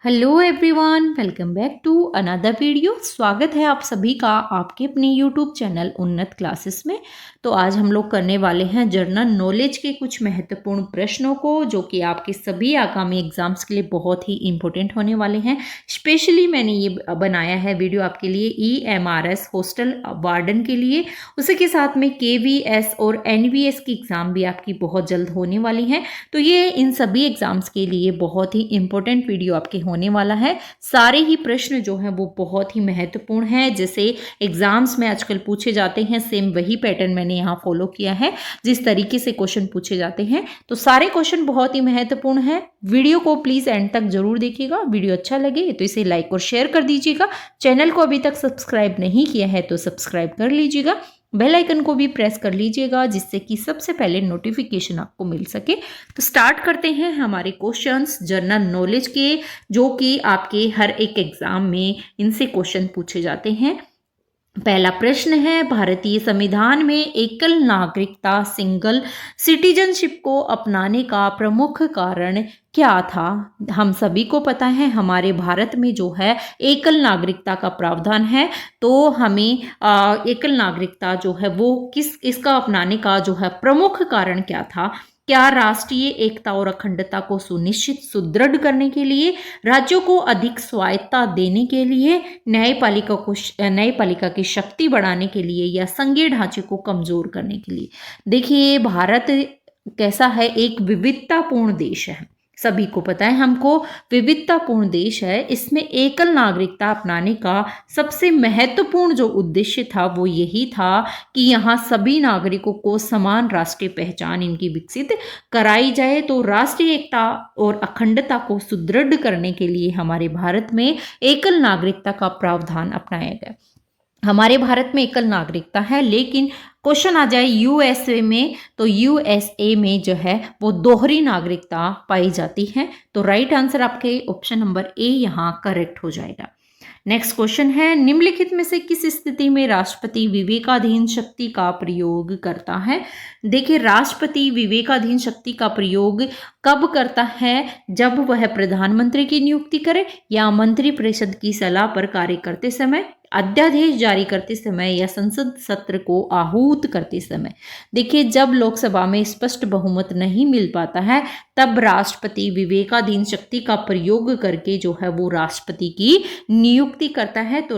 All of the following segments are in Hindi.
Hello everyone, welcome back to another video. स्वागत है आप सभी का आपके अपने यूट्यूब चैनल उन्नत क्लासेस में। तो आज हम लोग करने वाले हैं जनरल नॉलेज के कुछ महत्वपूर्ण प्रश्नों को, जो कि आपके सभी आगामी एग्जाम्स के लिए बहुत ही इंपॉर्टेंट होने वाले हैं। स्पेशली मैंने ये बनाया है वीडियो आपके लिए EMRS हॉस्टल वार्डन के लिए। उसी के साथ में KVS और NVS की एग्ज़ाम भी आपकी बहुत जल्द होने वाली हैं। तो ये इन सभी एग्जाम्स के लिए बहुत ही इंपॉर्टेंट वीडियो आपके होने वाला है। सारे ही प्रश्न जो हैं वो बहुत ही महत्वपूर्ण हैं। जैसे एग्जाम्स में आजकल पूछे जाते हैं, सेम वही पैटर्न मैंने यहाँ फॉलो किया है। जिस तरीके से क्वेश्चन पूछे जाते हैं तो सारे क्वेश्चन बहुत ही महत्वपूर्ण हैं। वीडियो को प्लीज एंड तक जरूर देखिएगा। वीडियो अच्छा लगे तो इसे लाइक और शेयर कर दीजिएगा। चैनल को अभी तक सब्सक्राइब नहीं किया है तो सब्सक्राइब कर लीजिएगा। बेल आइकन को भी प्रेस कर लीजिएगा, जिससे कि सबसे पहले नोटिफिकेशन आपको मिल सके। तो स्टार्ट करते हैं हमारे क्वेश्चंस जनरल नॉलेज के, जो कि आपके हर एक एग्जाम में इनसे क्वेश्चन पूछे जाते हैं। पहला प्रश्न है, भारतीय संविधान में एकल नागरिकता सिंगल सिटीजनशिप को अपनाने का प्रमुख कारण क्या था? हम सभी को पता है हमारे भारत में जो है एकल नागरिकता का प्रावधान है। तो हमें एकल नागरिकता जो है वो इसका अपनाने का जो है प्रमुख कारण क्या था? क्या राष्ट्रीय एकता और अखंडता को सुनिश्चित सुदृढ़ करने के लिए, राज्यों को अधिक स्वायत्तता देने के लिए, न्यायपालिका की शक्ति बढ़ाने के लिए, या संघीय ढांचे को कमजोर करने के लिए? देखिए, भारत कैसा है, एक विविधतापूर्ण देश है। सभी को पता है हमको, विविधतापूर्ण देश है। इसमें एकल नागरिकता अपनाने का सबसे महत्वपूर्ण जो उद्देश्य था वो यही था कि यहाँ सभी नागरिकों को समान राष्ट्रीय पहचान इनकी विकसित कराई जाए। तो राष्ट्रीय एकता और अखंडता को सुदृढ़ करने के लिए हमारे भारत में एकल नागरिकता का प्रावधान अपनाया गया। हमारे भारत में एकल नागरिकता है, लेकिन क्वेश्चन आ जाए USA में, तो USA में जो है वो दोहरी नागरिकता पाई जाती है। तो राइट आंसर आपके ऑप्शन नंबर A यहाँ करेक्ट हो जाएगा। नेक्स्ट क्वेश्चन है, निम्नलिखित में से किस स्थिति में राष्ट्रपति विवेकाधीन शक्ति का प्रयोग करता है? देखिए, राष्ट्रपति विवेकाधीन शक्ति का प्रयोग कब करता है? जब वह प्रधानमंत्री की नियुक्ति करे, या मंत्रिपरिषद की सलाह पर कार्य करते समय, अध्यादेश जारी करते समय, या संसद सत्र को आहूत करते समय। देखिए, जब लोकसभा में स्पष्ट बहुमत नहीं मिल पाता है तब राष्ट्रपति विवेकाधीन शक्ति का प्रयोग करके जो है वो राष्ट्रपति की नियुक्ति करता है। तो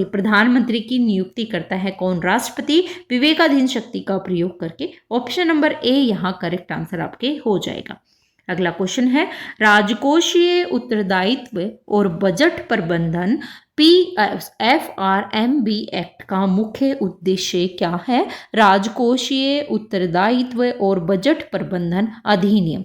प्रधानमंत्री की नियुक्ति करता है कौन? राष्ट्रपति विवेकाधीन शक्ति का प्रयोग करके। ऑप्शन नंबर A यहाँ करेक्ट आंसर आपके हो जाएगा। अगला क्वेश्चन है, राजकोषीय उत्तरदायित्व और बजट प्रबंधन PFRMB एक्ट का मुख्य उद्देश्य क्या है? राजकोषीय उत्तरदायित्व और बजट प्रबंधन अधिनियम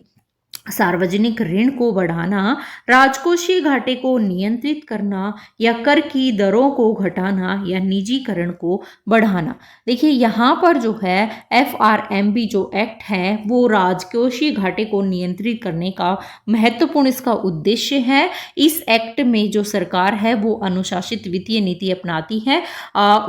सार्वजनिक ऋण को बढ़ाना, राजकोषीय घाटे को नियंत्रित करना, या कर की दरों को घटाना, या निजीकरण को बढ़ाना। देखिए, यहाँ पर जो है FRMB जो एक्ट है वो राजकोषीय घाटे को नियंत्रित करने का महत्वपूर्ण इसका उद्देश्य है। इस एक्ट में जो सरकार है वो अनुशासित वित्तीय नीति अपनाती है।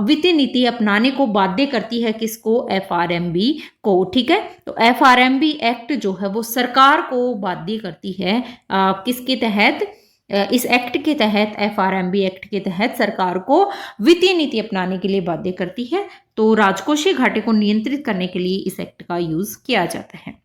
वित्तीय नीति अपनाने को बाध्य करती है किसको? FRMB को। ठीक है, तो FRMB एक्ट जो है वो सरकार को बाध्य करती है। किसके तहत? इस एक्ट के तहत, FRMB एक्ट के तहत सरकार को वित्तीय नीति अपनाने के लिए बाध्य करती है। तो राजकोषीय घाटे को नियंत्रित करने के लिए इस एक्ट का यूज किया जाता है।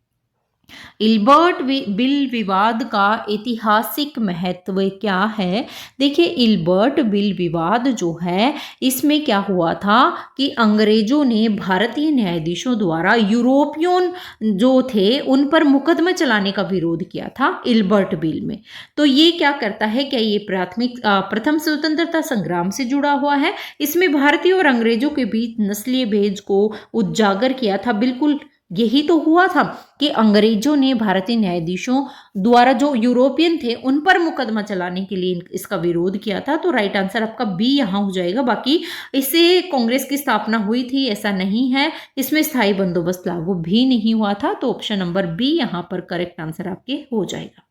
इल्बर्ट बिल विवाद का ऐतिहासिक महत्व क्या है? देखिए, इल्बर्ट बिल विवाद जो है इसमें क्या हुआ था कि अंग्रेजों ने भारतीय न्यायाधीशों द्वारा यूरोपियन जो थे उन पर मुकदमा चलाने का विरोध किया था इल्बर्ट बिल में। तो ये क्या करता है, क्या ये प्रथम स्वतंत्रता संग्राम से जुड़ा हुआ है? इसमें भारतीय और अंग्रेजों के बीच नस्लीय भेद को उजागर किया था। बिल्कुल यही तो हुआ था कि अंग्रेजों ने भारतीय न्यायाधीशों द्वारा जो यूरोपियन थे उन पर मुकदमा चलाने के लिए इसका विरोध किया था। तो राइट आंसर आपका B यहाँ हो जाएगा। बाकी इससे कांग्रेस की स्थापना हुई थी ऐसा नहीं है, इसमें स्थायी बंदोबस्त लागू भी नहीं हुआ था। तो ऑप्शन नंबर B यहाँ पर करेक्ट आंसर आपके हो जाएगा।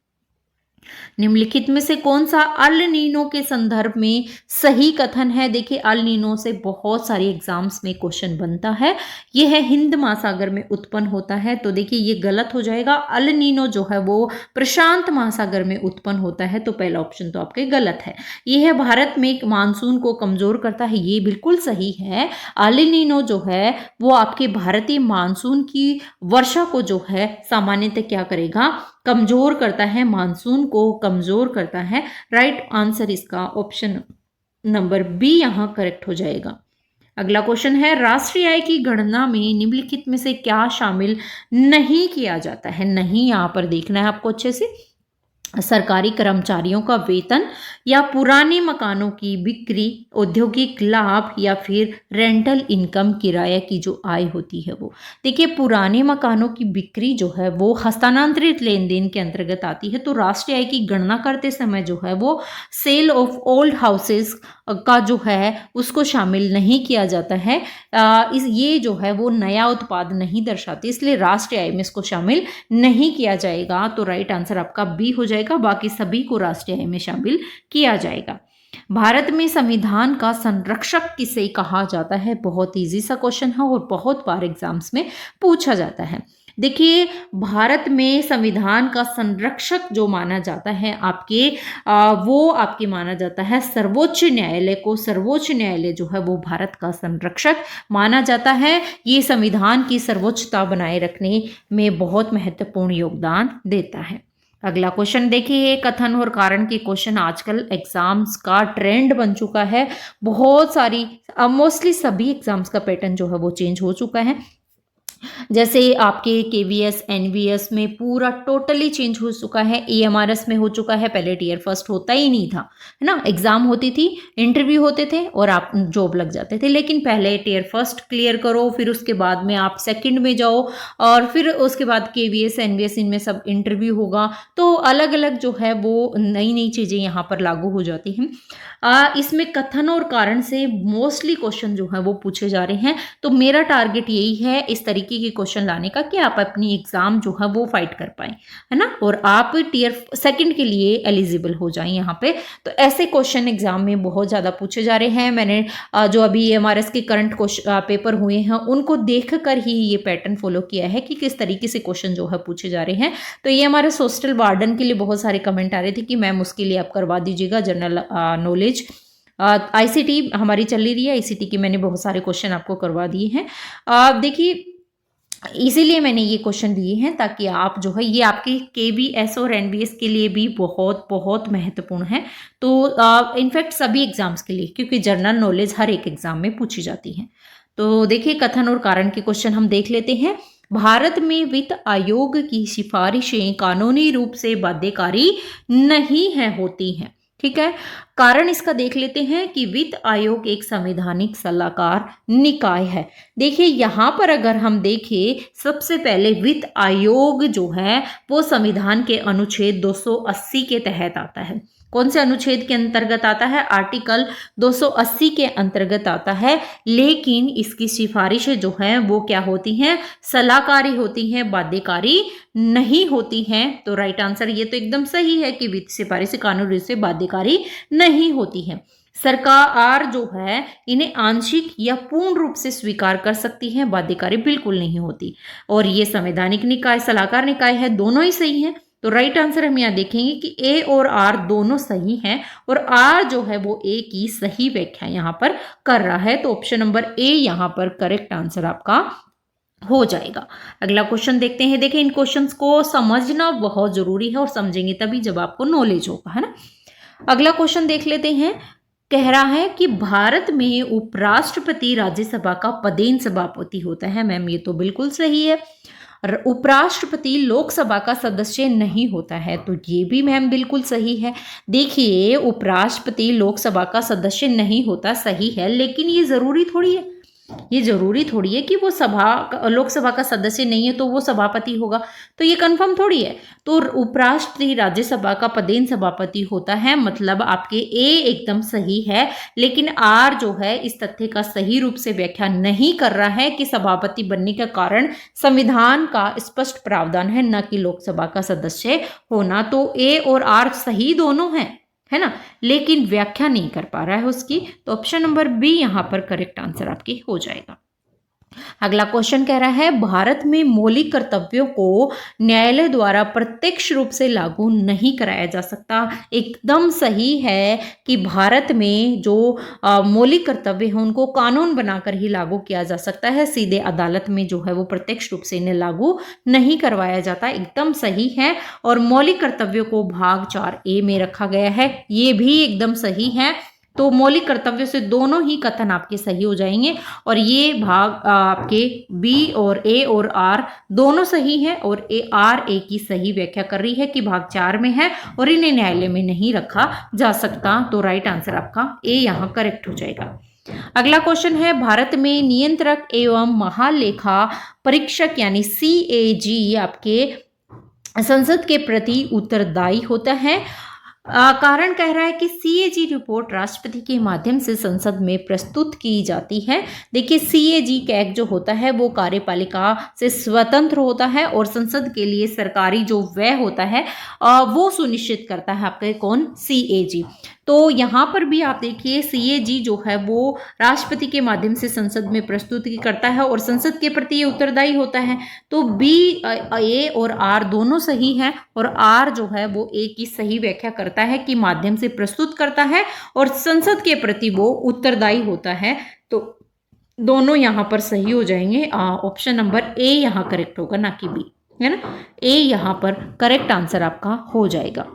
निम्नलिखित में से कौन सा अल नीनो के संदर्भ में सही कथन है? देखिए, अल नीनो से बहुत सारे एग्जाम्स में क्वेश्चन बनता है। यह है हिंद महासागर में उत्पन्न होता है, तो देखिए ये गलत हो जाएगा। अल नीनो जो है वो प्रशांत महासागर में उत्पन्न होता है, तो पहला ऑप्शन तो आपके गलत है। यह है भारत में मानसून को कमजोर करता है, ये बिल्कुल सही है। अल नीनो जो है वो आपके भारतीय मानसून की वर्षा को जो है सामान्यतः क्या करेगा, कमजोर करता है, मानसून को कमजोर करता है। राइट आंसर इसका ऑप्शन नंबर बी यहाँ करेक्ट हो जाएगा। अगला क्वेश्चन है, राष्ट्रीय आय की गणना में निम्नलिखित में से क्या शामिल नहीं किया जाता है? नहीं, यहाँ पर देखना है आपको अच्छे से। सरकारी कर्मचारियों का वेतन, या पुराने मकानों की बिक्री, औद्योगिक लाभ, या फिर रेंटल इनकम, किराया की जो आय होती है वो। देखिए, पुराने मकानों की बिक्री जो है वो हस्तांतरित लेन देन के अंतर्गत आती है, तो राष्ट्रीय आय की गणना करते समय जो है वो सेल ऑफ ओल्ड हाउसेस का जो है उसको शामिल नहीं किया जाता है। ये जो है वो नया उत्पाद नहीं दर्शाती, इसलिए राष्ट्रीय आय में इसको शामिल नहीं किया जाएगा। तो राइट आंसर आपका बी हो जाएगा, बाकी सभी को राष्ट्रीय आय में शामिल किया जाएगा। भारत में संविधान का संरक्षक किसे कहा जाता है? बहुत इजी सा क्वेश्चन है और बहुत बार एग्जाम्स में पूछा जाता है। देखिए, भारत में संविधान का संरक्षक जो माना जाता है वो आपके माना जाता है सर्वोच्च न्यायालय को। सर्वोच्च न्यायालय जो है वो भारत का संरक्षक माना जाता है। ये संविधान की सर्वोच्चता बनाए रखने में बहुत महत्वपूर्ण योगदान देता है। अगला क्वेश्चन देखिए, कथन और कारण के क्वेश्चन आजकल एग्जाम्स का ट्रेंड बन चुका है। बहुत सारी मोस्टली सभी एग्जाम्स का पैटर्न जो है वो चेंज हो चुका है। जैसे आपके केवीएस एनवीएस में पूरा टोटली चेंज हो चुका है, एएमआरएस में हो चुका है। पहले टीयर फर्स्ट होता ही नहीं था, है ना। एग्जाम होती थी, इंटरव्यू होते थे और आप जॉब लग जाते थे। लेकिन पहले टीयर फर्स्ट क्लियर करो, फिर उसके बाद में आप सेकंड में जाओ, और फिर उसके बाद केवीएस एनवीएस इनमें सब इंटरव्यू होगा। तो अलग अलग जो है वो नई नई चीज़ें यहाँ पर लागू हो जाती हैं। इसमें कथन और कारण से मोस्टली क्वेश्चन जो है वो पूछे जा रहे हैं। तो मेरा टारगेट यही है इस तरीके के क्वेश्चन लाने का कि आप अपनी एग्जाम जो है वो फाइट कर पाएं, है ना, और आप टीयर सेकंड के लिए एलिजिबल हो जाएं यहाँ पे। तो ऐसे क्वेश्चन एग्जाम में बहुत ज़्यादा पूछे जा रहे हैं। मैंने जो अभी एमआरएस के करंट पेपर हुए हैं उनको देख कर ही ये पैटर्न फॉलो किया है कि किस तरीके से क्वेश्चन जो है पूछे जा रहे हैं। तो ये हमारे हॉस्टल वार्डन के लिए बहुत सारे कमेंट आ रहे थे कि मैम उसके लिए आप करवा दीजिएगा जनरल नॉलेज। आईसीटी हमारी चल रही है, आईसीटी के मैंने बहुत सारे क्वेश्चन आपको करवा दिए हैं। देखिए, इसीलिए मैंने ये क्वेश्चन दिए हैं ताकि आप जो है ये आपके केवीएस और एनबीएस के लिए भी बहुत बहुत महत्वपूर्ण है। तो इनफैक्ट सभी एग्जाम्स के लिए, क्योंकि जनरल नॉलेज हर एक एग्जाम में पूछी जाती है। तो देखिए, कथन और कारण के क्वेश्चन हम देख लेते हैं। भारत में वित्त आयोग की सिफारिशें कानूनी रूप से बाध्यकारी नहीं है होती हैं, ठीक है। कारण इसका देख लेते हैं कि वित्त आयोग एक संवैधानिक सलाहकार निकाय है। देखिए, यहाँ पर अगर हम देखें, सबसे पहले वित्त आयोग जो है वो संविधान के अनुच्छेद 280 के तहत आता है। कौन से अनुच्छेद के अंतर्गत आता है? आर्टिकल 280 के अंतर्गत आता है। लेकिन इसकी सिफारिशें जो हैं वो क्या होती हैं? सलाहकारी होती हैं, बाध्यकारी नहीं होती हैं। तो राइट आंसर ये तो एकदम सही है कि वित्त सिफारिशें कानूनी रूप से बाध्यकारी नहीं होती हैं। सरकार जो है इन्हें आंशिक या पूर्ण रूप से स्वीकार कर सकती है, बाध्यकारी बिल्कुल नहीं होती। और ये संवैधानिक निकाय, सलाहकार निकाय है, दोनों ही सही है। तो राइट आंसर हम यहाँ देखेंगे कि ए और आर दोनों सही हैं, और आर जो है वो ए की सही व्याख्या यहाँ पर कर रहा है। तो ऑप्शन नंबर ए यहाँ पर करेक्ट आंसर आपका हो जाएगा। अगला क्वेश्चन देखते हैं। देखिए, इन क्वेश्चंस को समझना बहुत जरूरी है और समझेंगे तभी जब आपको नॉलेज होगा, है ना। अगला क्वेश्चन देख लेते हैं। कह रहा है कि भारत में उपराष्ट्रपति राज्यसभा का पदेन सभापति होता है। मैम ये तो बिल्कुल सही है। उपराष्ट्रपति लोकसभा का सदस्य नहीं होता है, तो ये भी मैम बिल्कुल सही है। देखिए, उपराष्ट्रपति लोकसभा का सदस्य नहीं होता, सही है, लेकिन ये जरूरी थोड़ी है। ये जरूरी थोड़ी है कि वो लोकसभा का सदस्य नहीं है तो वो सभापति होगा, तो ये कंफर्म थोड़ी है। तो उपराष्ट्रपति राज्यसभा का पदेन सभापति होता है, मतलब आपके ए एकदम सही है, लेकिन आर जो है इस तथ्य का सही रूप से व्याख्या नहीं कर रहा है कि सभापति बनने का कारण संविधान का स्पष्ट प्रावधान है, न कि लोकसभा का सदस्य होना। तो ए और आर सही दोनों हैं, है ना, लेकिन व्याख्या नहीं कर पा रहा है उसकी, तो ऑप्शन नंबर बी यहां पर करेक्ट आंसर आपकी हो जाएगा। अगला क्वेश्चन कह रहा है भारत में मौलिक कर्तव्यों को न्यायालय द्वारा प्रत्यक्ष रूप से लागू नहीं कराया जा सकता। एकदम सही है कि भारत में जो मौलिक कर्तव्य हैं उनको कानून बनाकर ही लागू किया जा सकता है, सीधे अदालत में जो है वो प्रत्यक्ष रूप से इन्हें लागू नहीं करवाया जाता। एकदम सही है। और मौलिक कर्तव्यों को भाग 4A में रखा गया है, ये भी एकदम सही है। तो मौलिक कर्तव्यों से दोनों ही कथन आपके सही हो जाएंगे, और ये भाग आपके बी और ए और आर दोनों सही है, और आर ए की सही व्याख्या कर रही है कि भाग 4 में है और इन्हें न्यायालय में नहीं रखा जा सकता। तो राइट आंसर आपका ए यहाँ करेक्ट हो जाएगा। अगला क्वेश्चन है भारत में नियंत्रक एवं महालेखा परीक्षक यानी CAG आपके संसद के प्रति उत्तरदायी होता है। कारण कह रहा है कि CAG रिपोर्ट राष्ट्रपति के माध्यम से संसद में प्रस्तुत की जाती है। देखिए CAG कैग जो होता है वो कार्यपालिका से स्वतंत्र होता है और संसद के लिए सरकारी जो व्यय होता है वो सुनिश्चित करता है आपके कौन, CAG। तो यहाँ पर भी आप देखिए CAG जो है वो राष्ट्रपति के माध्यम से संसद में प्रस्तुति करता है और संसद के प्रति ये उत्तरदायी होता है। तो B, A और R दोनों सही है, और R जो है वो A की सही व्याख्या करता है कि माध्यम से प्रस्तुत करता है और संसद के प्रति वो उत्तरदायी होता है। तो दोनों यहाँ पर सही हो जाएंगे। ऑप्शन नंबर A यहाँ करेक्ट होगा, ना कि B, है ना। A यहाँ पर करेक्ट आंसर आपका हो जाएगा।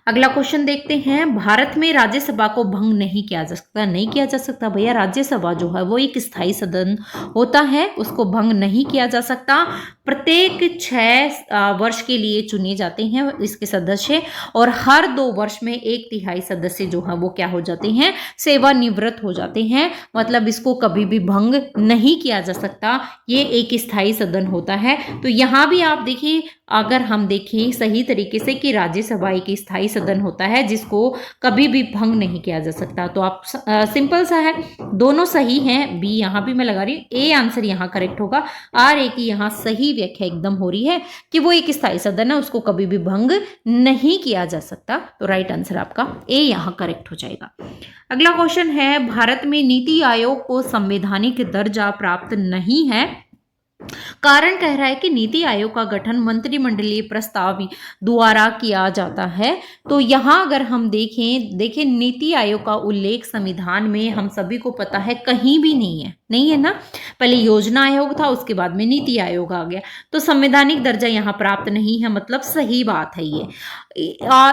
अगला क्वेश्चन देखते हैं भारत में राज्यसभा को भंग नहीं किया जा सकता। नहीं किया जा सकता भैया, राज्यसभा जो है वो एक स्थायी सदन होता है, उसको भंग नहीं किया जा सकता। प्रत्येक 6 वर्ष के लिए चुने जाते हैं इसके सदस्य, और हर 2 वर्ष में 1/3 सदस्य जो है वो क्या हो जाते हैं, सेवानिवृत्त हो जाते हैं। मतलब इसको कभी भी भंग नहीं किया जा सकता, ये एक स्थायी सदन होता है। तो यहाँ भी आप देखिए, अगर हम देखें सही तरीके से कि राज्यसभा एक स्थायी सदन होता है जिसको कभी भी भंग नहीं किया जा सकता। तो आप सिंपल सा है, दोनों सही हैं। बी यहाँ भी मैं लगा रही हूँ, ए आंसर यहाँ करेक्ट होगा। आर ए की यहाँ सही व्याख्या एकदम हो रही है कि वो एक स्थायी सदन है, उसको कभी भी भंग नहीं किया जा सकता। तो राइट आंसर आपका ए यहाँ करेक्ट हो जाएगा। अगला क्वेश्चन है भारत में नीति आयोग को संवैधानिक दर्जा प्राप्त नहीं है। कारण कह रहा है कि नीति आयोग का गठन मंत्रिमंडलीय प्रस्ताव द्वारा किया जाता है। तो यहाँ अगर हम देखें नीति आयोग का उल्लेख संविधान में हम सभी को पता है कहीं भी नहीं है ना। पहले योजना आयोग था, उसके बाद में नीति आयोग आ गया। तो संवैधानिक दर्जा यहाँ प्राप्त नहीं है, मतलब सही बात है ये।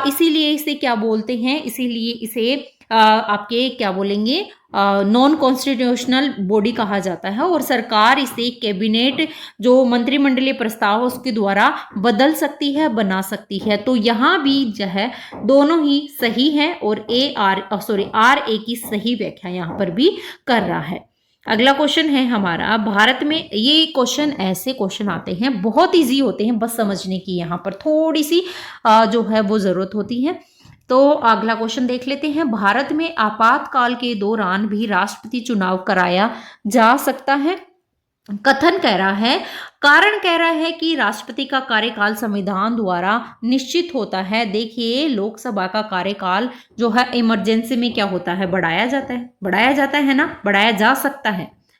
इसीलिए इसे क्या बोलते हैं, इसीलिए इसे आपके क्या बोलेंगे, नॉन कॉन्स्टिट्यूशनल बॉडी कहा जाता है, और सरकार इसे कैबिनेट जो मंत्रिमंडलीय प्रस्ताव उसके द्वारा बदल सकती है, बना सकती है। तो यहाँ भी जो है दोनों ही सही है, और आर ए की सही व्याख्या यहाँ पर भी कर रहा है। अगला क्वेश्चन है हमारा भारत में, ये क्वेश्चन ऐसे क्वेश्चन आते हैं बहुत इजी होते हैं, बस समझने की यहाँ पर थोड़ी सी जो है वो जरूरत होती है। तो अगला क्वेश्चन देख लेते हैं, भारत में आपातकाल के दौरान भी राष्ट्रपति चुनाव कराया जा सकता है। कथन कह रहा है, कारण कह रहा है कि राष्ट्रपति का कार्यकाल संविधान द्वारा निश्चित होता है। देखिए लोकसभा का कार्यकाल जो है इमरजेंसी में क्या होता है, बढ़ाया जाता है ना, बढ़ाया जा सकता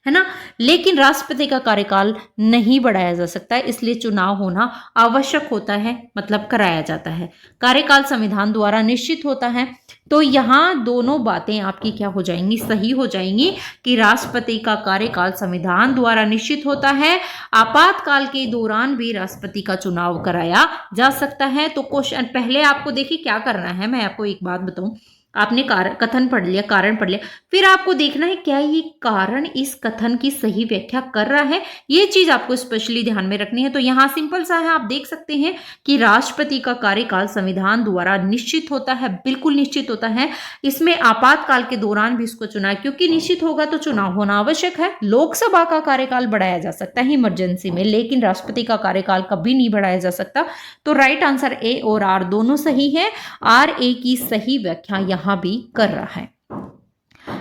है ना, लेकिन राष्ट्रपति का कार्यकाल नहीं बढ़ाया जा सकता है, इसलिए चुनाव होना आवश्यक होता है, मतलब कराया जाता है। कार्यकाल संविधान द्वारा निश्चित होता है। तो यहाँ दोनों बातें आपकी क्या हो जाएंगी, सही हो जाएंगी कि राष्ट्रपति का कार्यकाल संविधान द्वारा निश्चित होता है, आपातकाल के दौरान भी राष्ट्रपति का चुनाव कराया जा सकता है। तो क्वेश्चन पहले आपको देखिए क्या करना है, मैं आपको एक बात बताऊं, आपने कथन पढ़ लिया, कारण पढ़ लिया, फिर आपको देखना है क्या ये कारण इस कथन की सही व्याख्या कर रहा है। ये चीज आपको स्पेशली ध्यान में रखनी है। तो यहाँ सिंपल सा है, आप देख सकते हैं कि राष्ट्रपति का कार्यकाल संविधान द्वारा निश्चित होता है, बिल्कुल निश्चित होता है। इसमें आपातकाल के दौरान भी इसको चुना है, क्योंकि निश्चित होगा तो चुनाव होना आवश्यक है। लोकसभा का कार्यकाल बढ़ाया जा सकता है इमरजेंसी में, लेकिन राष्ट्रपति का कार्यकाल कभी नहीं बढ़ाया जा सकता। तो राइट आंसर ए और आर दोनों सही है। आर ए की सही व्याख्या यहां भी कर रहा है।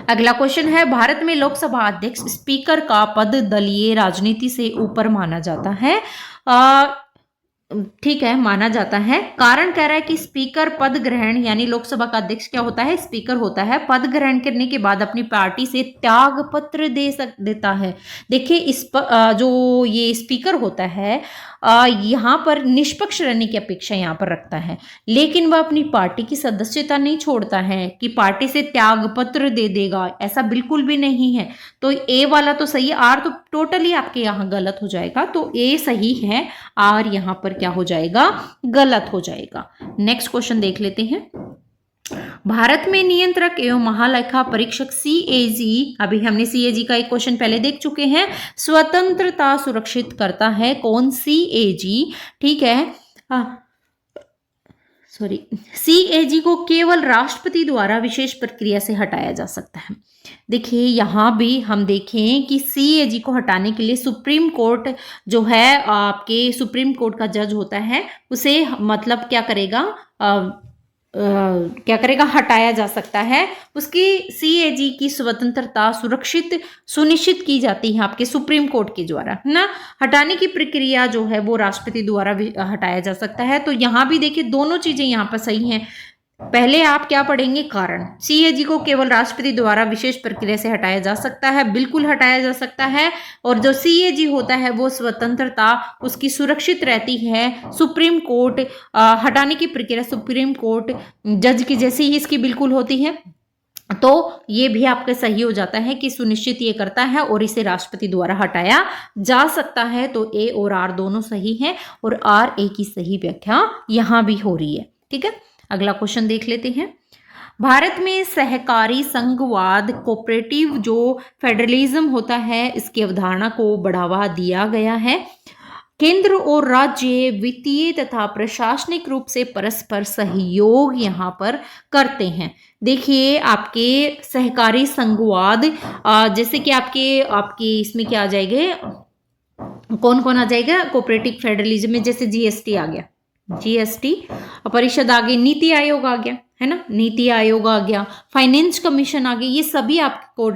अगला क्वेश्चन है, भारत में लोकसभा अध्यक्ष स्पीकर का पद दलीय राजनीति से ऊपर माना जाता है। ठीक है, माना जाता है। कारण कह रहा है कि स्पीकर पद ग्रहण, यानी लोकसभा का अध्यक्ष क्या होता है, स्पीकर होता है, पद ग्रहण करने के बाद अपनी पार्टी से त्याग पत्र देता है। देखिए जो ये स्पीकर होता है यहाँ पर निष्पक्ष रहने की अपेक्षा यहाँ पर रखता है, लेकिन वह अपनी पार्टी की सदस्यता नहीं छोड़ता है कि पार्टी से त्याग पत्र दे देगा, ऐसा बिल्कुल भी नहीं है। तो ए वाला तो सही है, आर तो टोटली आपके यहाँ गलत हो जाएगा। तो ए सही है, आर यहाँ पर क्या हो जाएगा, गलत हो जाएगा। नेक्स्ट क्वेश्चन देख लेते हैं। भारत में नियंत्रक एवं महालेखा परीक्षक सीएजी, अभी हमने सीएजी का एक क्वेश्चन पहले देख चुके हैं, स्वतंत्रता सुरक्षित करता है। कौन, सीएजी, ठीक है। सीएजी को केवल राष्ट्रपति द्वारा विशेष प्रक्रिया से हटाया जा सकता है। देखिए यहां भी हम देखें कि सीएजी को हटाने के लिए सुप्रीम कोर्ट जो है, आपके सुप्रीम कोर्ट का जज होता है, उसे मतलब क्या करेगा, हटाया जा सकता है। उसकी सीएजी की स्वतंत्रता सुनिश्चित की जाती है आपके सुप्रीम कोर्ट के द्वारा, है ना। हटाने की प्रक्रिया जो है वो राष्ट्रपति द्वारा हटाया जा सकता है। तो यहां भी देखिए दोनों चीजें यहां पर सही हैं। पहले आप क्या पढ़ेंगे, कारण, सीएजी को केवल राष्ट्रपति द्वारा विशेष प्रक्रिया से हटाया जा सकता है, बिल्कुल हटाया जा सकता है। और जो सीएजी होता है वो स्वतंत्रता उसकी सुरक्षित रहती है। सुप्रीम कोर्ट हटाने की प्रक्रिया सुप्रीम कोर्ट जज की जैसी ही इसकी बिल्कुल होती है। तो ये भी आपका सही हो जाता है कि सुनिश्चित ये करता है और इसे राष्ट्रपति द्वारा हटाया जा सकता है। तो ए और आर दोनों सही हैं और आर ए की सही व्याख्या यहां भी हो रही है। ठीक है, अगला क्वेश्चन देख लेते हैं। भारत में सहकारी संघवाद, कोऑपरेटिव जो फेडरलिज्म होता है, इसकी अवधारणा को बढ़ावा दिया गया है। केंद्र और राज्य वित्तीय तथा प्रशासनिक रूप से परस्पर सहयोग यहाँ पर करते हैं। देखिए आपके सहकारी संघवाद, जैसे कि आपके इसमें क्या आ जाएंगे, कौन कौन आ जाएगा, कोऑपरेटिव फेडरलिज्म में जैसे जीएसटी आ गया, जीएसटी परिषद आ गई, नीति आयोग आ गया, है ना, नीति आयोग आ गया, फाइनेंस कमीशन आ गई। ये सभी आपको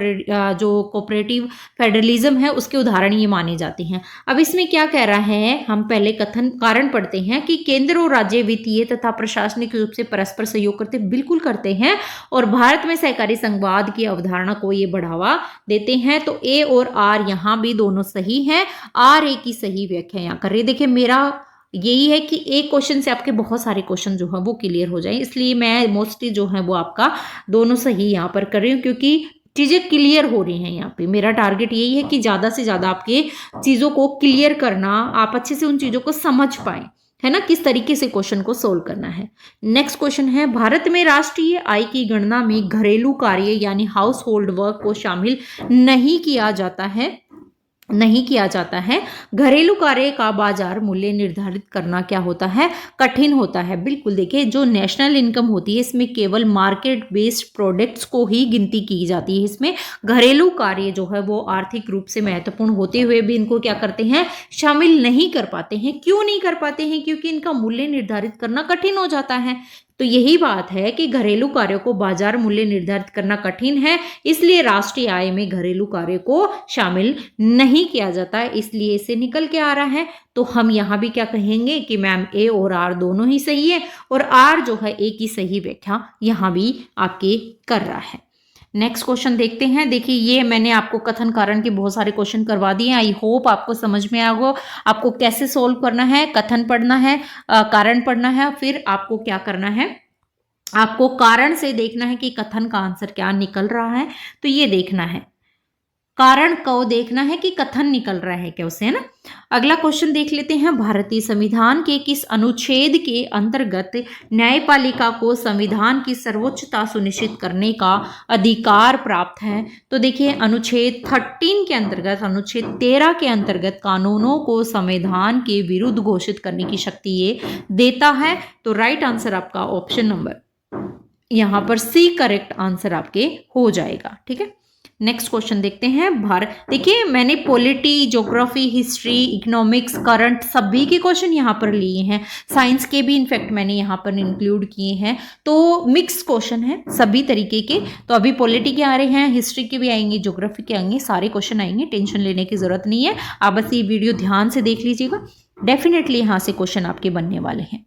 जो कोऑपरेटिव फेडरलिज्म है उसके उदाहरण ये माने जाते हैं। अब इसमें क्या कह रहा है, हम पहले कारण पढ़ते हैं कि केंद्र और राज्य वित्तीय तथा प्रशासनिक रूप से परस्पर सहयोग करते, बिल्कुल करते हैं, और भारत में सहकारी संघवाद की अवधारणा को ये बढ़ावा देते हैं। तो ए और आर यहाँ भी दोनों सही है। आर ए की सही व्याख्या यहाँ कर रही है। देखिए मेरा यही है कि एक क्वेश्चन से आपके बहुत सारे क्वेश्चन जो है वो क्लियर हो जाए, इसलिए मैं मोस्टली जो है वो आपका दोनों सही यहाँ पर कर रही हूँ, क्योंकि चीज़ें क्लियर हो रही हैं यहाँ पे। मेरा टारगेट यही है कि ज़्यादा से ज़्यादा आपके चीज़ों को क्लियर करना, आप अच्छे से उन चीज़ों को समझ पाएं, है ना, किस तरीके से क्वेश्चन को सोल्व करना है। नेक्स्ट क्वेश्चन है, भारत में राष्ट्रीय आय की गणना में घरेलू कार्य यानी हाउस होल्ड वर्क को शामिल नहीं किया जाता है। घरेलू कार्य का बाजार मूल्य निर्धारित करना क्या होता है, कठिन होता है। बिल्कुल, देखिए जो नेशनल इनकम होती है इसमें केवल मार्केट बेस्ड प्रोडक्ट्स को ही गिनती की जाती है। इसमें घरेलू कार्य जो है वो आर्थिक रूप से महत्वपूर्ण होते हुए भी इनको क्या करते हैं, शामिल नहीं कर पाते हैं। क्यों नहीं कर पाते हैं, क्योंकि इनका मूल्य निर्धारित करना कठिन हो जाता है। तो यही बात है कि घरेलू कार्यों को बाजार मूल्य निर्धारित करना कठिन है, इसलिए राष्ट्रीय आय में घरेलू कार्य को शामिल नहीं किया जाता है, इसलिए इसे निकल के आ रहा है। तो हम यहाँ भी क्या कहेंगे कि मैम ए और आर दोनों ही सही है, और आर जो है ए की सही व्याख्या यहाँ भी आपके कर रहा है। नेक्स्ट क्वेश्चन देखते हैं। देखिए ये मैंने आपको कथन कारण के बहुत सारे क्वेश्चन करवा दिए। आई होप आपको समझ में आ गया आपको कैसे सोल्व करना है। कथन पढ़ना है, कारण पढ़ना है, फिर आपको क्या करना है, आपको कारण से देखना है कि कथन का आंसर क्या निकल रहा है, तो ये देखना है। कारण को देखना है कि कथन निकल रहा है क्या उससे, है ना। अगला क्वेश्चन देख लेते हैं, भारतीय संविधान के किस अनुच्छेद के अंतर्गत न्यायपालिका को संविधान की सर्वोच्चता सुनिश्चित करने का अधिकार प्राप्त है। तो देखिए अनुच्छेद 13 के अंतर्गत, अनुच्छेद 13 के अंतर्गत कानूनों को संविधान के विरुद्ध घोषित करने की शक्ति ये देता है। तो राइट आंसर आपका ऑप्शन नंबर यहाँ पर सी करेक्ट आंसर आपके हो जाएगा। ठीक है, नेक्स्ट क्वेश्चन देखते हैं। भारत, देखिए मैंने polity, geography, history, economics, current सभी के क्वेश्चन यहाँ पर लिए हैं, साइंस के भी इनफैक्ट मैंने यहाँ पर इंक्लूड किए हैं। तो मिक्स क्वेश्चन है सभी तरीके के। तो अभी पॉलिटी के आ रहे हैं, हिस्ट्री के भी आएंगे, ज्योग्राफी के आएंगे, सारे क्वेश्चन आएंगे, टेंशन लेने की जरूरत नहीं है। आप बस ये वीडियो ध्यान से देख लीजिएगा, डेफिनेटली यहाँ से क्वेश्चन आपके बनने वाले हैं।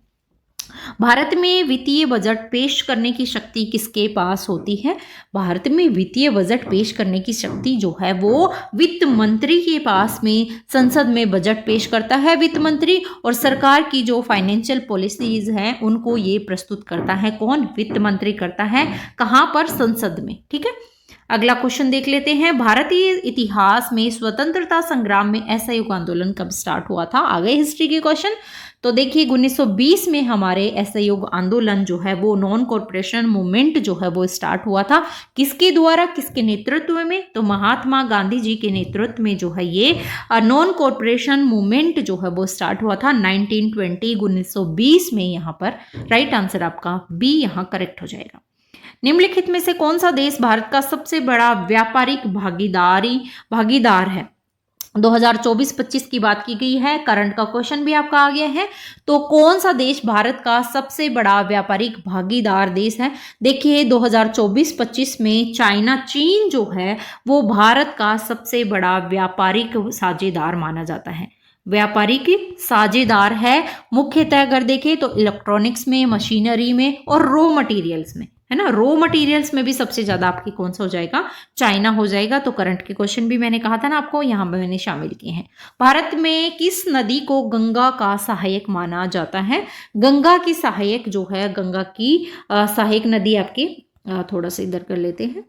भारत में वित्तीय बजट पेश करने की शक्ति किसके पास होती है? भारत में वित्तीय बजट पेश करने की शक्ति जो है वो वित्त मंत्री के पास में, संसद में बजट पेश करता है वित्त मंत्री, और सरकार की जो फाइनेंशियल पॉलिसीज हैं उनको ये प्रस्तुत करता है कौन? वित्त मंत्री करता है। कहाँ पर? संसद में। ठीक है, अगला क्वेश्चन देख लेते हैं। भारतीय इतिहास में स्वतंत्रता संग्राम में असहयोग आंदोलन कब स्टार्ट हुआ था? आ गए हिस्ट्री के क्वेश्चन। तो देखिए 1920 में हमारे असहयोग आंदोलन जो है वो नॉन कॉर्पोरेशन मूवमेंट जो है वो स्टार्ट हुआ था। किसके द्वारा, किसके नेतृत्व में? तो महात्मा गांधी जी के नेतृत्व में जो है ये नॉन कॉर्पोरेशन मूवमेंट जो है वो स्टार्ट हुआ था 1920 में। यहाँ पर राइट आंसर आपका बी यहाँ करेक्ट हो जाएगा। निम्नलिखित में से कौन सा देश भारत का सबसे बड़ा व्यापारिक भागीदार है? 2024-25 की बात की गई है, करंट का क्वेश्चन भी आपका आ गया है। तो कौन सा देश भारत का सबसे बड़ा व्यापारिक भागीदार देश है? देखिए 2024-25 में चाइना, चीन जो है वो भारत का सबसे बड़ा व्यापारिक साझेदार माना जाता है। व्यापारिक साझेदार है मुख्यतः अगर देखें तो इलेक्ट्रॉनिक्स में, मशीनरी में और रॉ मटेरियल्स में, है ना। रॉ मटेरियल्स में भी सबसे ज्यादा आपकी कौन सा हो जाएगा? चाइना हो जाएगा। तो करंट के क्वेश्चन भी मैंने कहा था ना आपको, यहाँ पे मैंने शामिल किए हैं। भारत में किस नदी को गंगा का सहायक माना जाता है? गंगा की सहायक जो है, गंगा की सहायक नदी आपके थोड़ा सा इधर कर लेते हैं,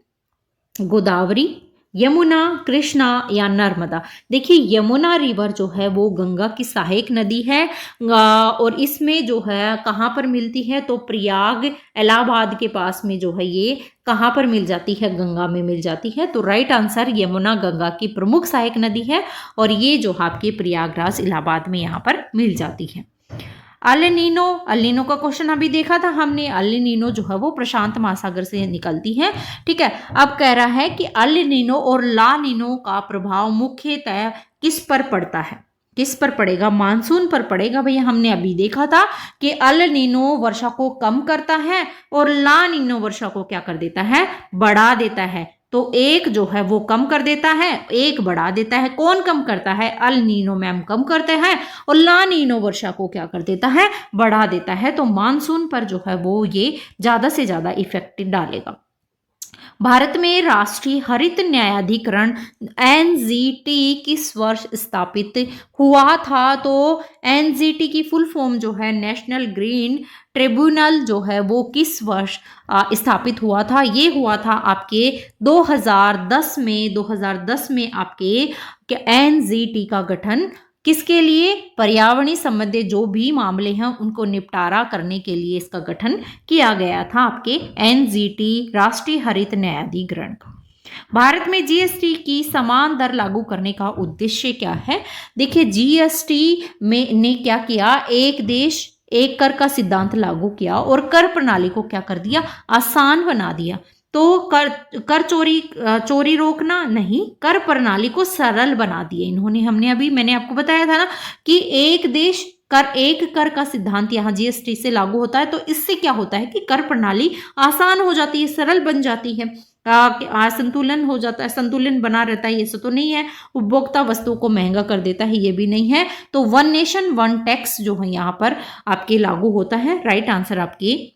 गोदावरी, यमुना, कृष्णा या नर्मदा। देखिए यमुना रिवर जो है वो गंगा की सहायक नदी है, और इसमें जो है कहाँ पर मिलती है? तो प्रयाग, इलाहाबाद के पास में जो है ये कहाँ पर मिल जाती है? गंगा में मिल जाती है। तो राइट आंसर यमुना गंगा की प्रमुख सहायक नदी है, और ये जो आपके प्रयागराज, इलाहाबाद में यहाँ पर मिल जाती है। अल नीनो का क्वेश्चन अभी देखा था हमने। अल नीनो जो है वो प्रशांत महासागर से निकलती है। ठीक है, अब कह रहा है कि अल नीनो और ला नीनो का प्रभाव मुख्यतः किस पर पड़ता है? किस पर पड़ेगा? मानसून पर पड़ेगा। भैया हमने अभी देखा था कि अल नीनो वर्षा को कम करता है और ला नीनो वर्षा को क्या कर देता है? बढ़ा देता है। तो एक जो है वो कम कर देता है, एक बढ़ा देता है। कौन कम करता है? अल नीनो मैम कम करते हैं, और ला नीनो वर्षा को क्या कर देता है? बढ़ा देता है। तो मानसून पर जो है वो ये ज्यादा से ज्यादा इफेक्ट डालेगा। भारत में राष्ट्रीय हरित न्यायाधिकरण एनजीटी किस वर्ष स्थापित हुआ था? तो एनजीटी की फुल फॉर्म जो है नेशनल ग्रीन ट्रिब्यूनल जो है वो किस वर्ष स्थापित हुआ था? ये हुआ था आपके 2010 में। 2010 में आपके एनजीटी का गठन किसके लिए? पर्यावरणीय संबंधी जो भी मामले हैं उनको निपटारा करने के लिए इसका गठन किया गया था, आपके एनजीटी, राष्ट्रीय हरित न्यायाधिकरण। भारत में जीएसटी की समान दर लागू करने का उद्देश्य क्या है? देखिए जीएसटी में ने क्या किया, एक देश एक कर का सिद्धांत लागू किया और कर प्रणाली को क्या कर दिया? आसान बना दिया। तो कर चोरी रोकना नहीं, कर प्रणाली को सरल बना दिया इन्होंने। मैंने आपको बताया था ना कि एक देश एक कर का सिद्धांत यहाँ जीएसटी से लागू होता है। तो इससे क्या होता है कि कर प्रणाली आसान हो जाती है, सरल बन जाती है, संतुलन हो जाता है, संतुलन बना रहता है। ये सब तो नहीं है, उपभोक्ता वस्तुओं को महंगा कर देता है, ये भी नहीं है। तो वन नेशन वन टैक्स जो है यहाँ पर आपके लागू होता है। राइट आंसर आपके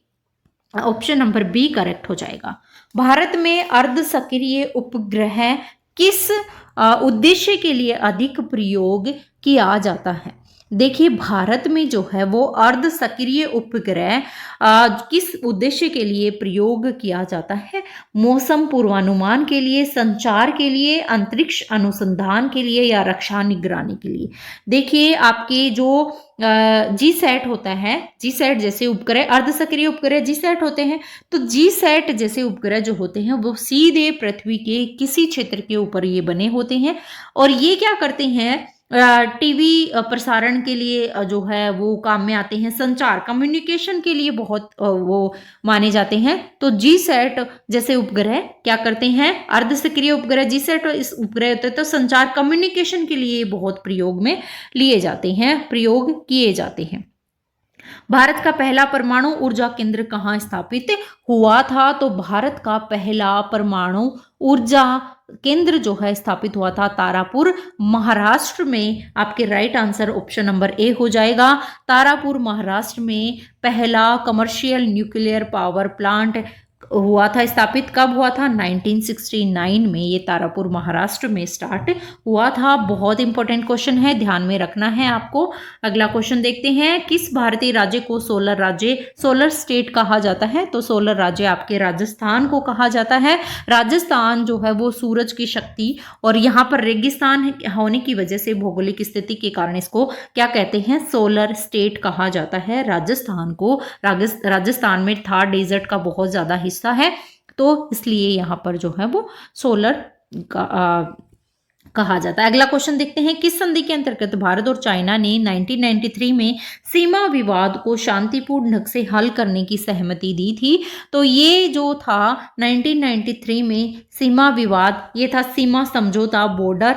ऑप्शन नंबर बी करेक्ट हो जाएगा। भारत में अर्ध सक्रिय उपग्रह किस उद्देश्य के लिए अधिक प्रयोग किया जाता है? देखिए भारत में जो है वो अर्ध सक्रिय उपग्रह किस उद्देश्य के लिए प्रयोग किया जाता है? मौसम पूर्वानुमान के लिए, संचार के लिए, अंतरिक्ष अनुसंधान के लिए या रक्षा निगरानी के लिए। देखिए आपके जो जी सैट होता है, जी सैट जैसे उपग्रह, अर्ध सक्रिय उपग्रह जी सैट होते हैं, तो जी सैट जैसे उपग्रह जो होते हैं वो सीधे पृथ्वी के किसी क्षेत्र के ऊपर ये बने होते हैं और ये क्या करते हैं, टीवी प्रसारण के लिए जो है वो काम में आते हैं, संचार कम्युनिकेशन के लिए बहुत वो माने जाते हैं। तो जी सैट जैसे उपग्रह क्या करते हैं, अर्ध सक्रिय उपग्रह जी सैट इस उपग्रह होते हैं, तो संचार कम्युनिकेशन के लिए बहुत प्रयोग में लिए जाते हैं, प्रयोग किए जाते हैं। भारत का पहला परमाणु ऊर्जा केंद्र कहाँ स्थापित हुआ था? तो भारत का पहला परमाणु ऊर्जा केंद्र जो है स्थापित हुआ था तारापुर महाराष्ट्र में। आपके right answer option number A हो जाएगा। तारापुर महाराष्ट्र में पहला कमर्शियल न्यूक्लियर पावर प्लांट हुआ था, स्थापित कब हुआ था? 1969 में ये तारापुर महाराष्ट्र में स्टार्ट हुआ था। बहुत इंपॉर्टेंट क्वेश्चन है, ध्यान में रखना है आपको। अगला क्वेश्चन देखते हैं, किस भारतीय राज्य को सोलर राज्य, सोलर स्टेट कहा जाता है? तो सोलर राज्य आपके राजस्थान को कहा जाता है। राजस्थान जो है वो सूरज की शक्ति और यहाँ पर रेगिस्तान होने की वजह से भौगोलिक स्थिति के कारण इसको क्या कहते हैं, सोलर स्टेट कहा जाता है। राजस्थान को, राजस्थान में थार डेजर्ट का बहुत ज्यादा हिस्सा है, तो इसलिए यहां पर जो है वो सोलर कहा जाता है। अगला क्वेश्चन देखते हैं, किस संधि के अंतर्गत भारत और चाइना ने 1993 में सीमा विवाद को शांतिपूर्ण ढंग से हल करने की सहमति दी थी? तो ये जो था 1993 में सीमा विवाद, ये था सीमा समझौता, बॉर्डर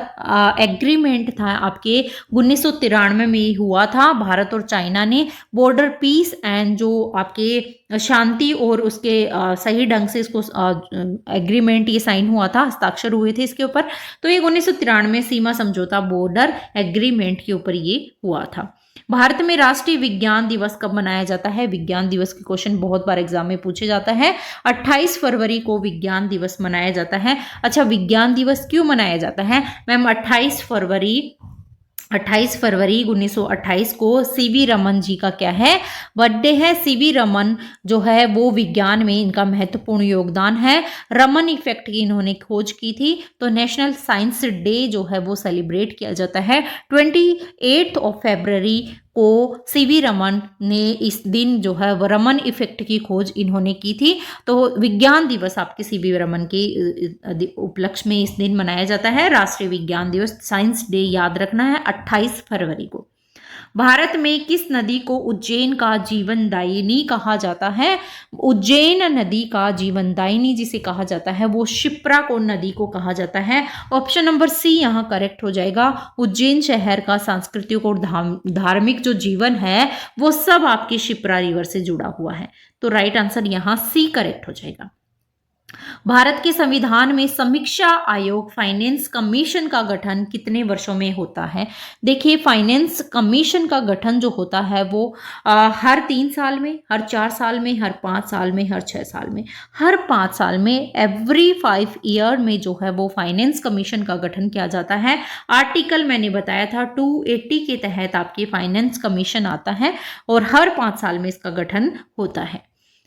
एग्रीमेंट था आपके 1993 में हुआ था। भारत और चाइना ने बॉर्डर पीस एंड जो आपके शांति और उसके सही ढंग से इसको एग्रीमेंट ये साइन हुआ था, हस्ताक्षर हुए थे इसके ऊपर। तो ये 1993 सीमा समझौता बॉर्डर एग्रीमेंट के ऊपर ये हुआ था। भारत में राष्ट्रीय विज्ञान दिवस कब मनाया जाता है? विज्ञान दिवस के क्वेश्चन बहुत बार एग्जाम में पूछे जाता है। 28 फरवरी को विज्ञान दिवस मनाया जाता है। अच्छा, विज्ञान दिवस क्यों मनाया जाता है मैम? 28 फरवरी 1928 को सीवी रमन जी का क्या है, बर्थडे है। सीवी रमन जो है वो विज्ञान में इनका महत्वपूर्ण योगदान है। रमन इफेक्ट की इन्होंने खोज की थी, तो नेशनल साइंस डे जो है वो सेलिब्रेट किया जाता है 28 फरवरी को। सीवी रमन ने इस दिन जो है वो रमन इफेक्ट की खोज इन्होंने की थी, तो विज्ञान दिवस आपके सीवी रमन के उपलक्ष्य में इस दिन मनाया जाता है। राष्ट्रीय विज्ञान दिवस, साइंस डे याद रखना है 28 फरवरी को। भारत में किस नदी को उज्जैन का जीवनदायिनी कहा जाता है? उज्जैन नदी का जीवनदायिनी जिसे कहा जाता है वो शिप्रा को नदी को कहा जाता है। ऑप्शन नंबर सी यहाँ करेक्ट हो जाएगा। उज्जैन शहर का सांस्कृतिक और धार्मिक जो जीवन है वो सब आपके शिप्रा रिवर से जुड़ा हुआ है, तो राइट आंसर यहाँ सी करेक्ट हो जाएगा। भारत के संविधान में समीक्षा आयोग फाइनेंस कमीशन का गठन कितने वर्षों में होता है? देखिए फाइनेंस कमीशन का गठन जो होता है वो हर 3 साल में, हर 4 साल में, हर 5 साल में, हर 6 साल में। हर 5 साल में, एवरी 5 ईयर में जो है वो फाइनेंस कमीशन का गठन किया जाता है। आर्टिकल मैंने बताया था 280 के तहत आपके फाइनेंस कमीशन आता है और हर 5 साल में इसका गठन होता है।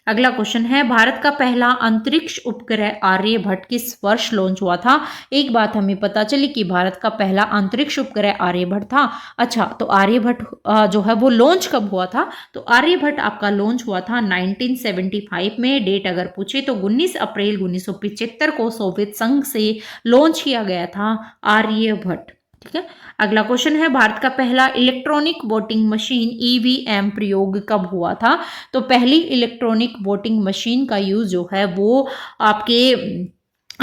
अगला क्वेश्चन है, भारत का पहला अंतरिक्ष उपग्रह आर्यभट्ट किस वर्ष लॉन्च हुआ था? एक बात हमें पता चली कि भारत का पहला अंतरिक्ष उपग्रह आर्यभट्ट था। अच्छा, तो आर्यभट्ट जो है वो लॉन्च कब हुआ था? तो आर्यभट्ट आपका लॉन्च हुआ था 1975 में। डेट अगर पूछे तो 19 अप्रैल 1975 को सोवियत संघ से लॉन्च किया गया था आर्यभट्ट। ठीक है, अगला क्वेश्चन है, भारत का पहला इलेक्ट्रॉनिक वोटिंग मशीन ईवीएम प्रयोग कब हुआ था? तो पहली इलेक्ट्रॉनिक वोटिंग मशीन का यूज जो है वो आपके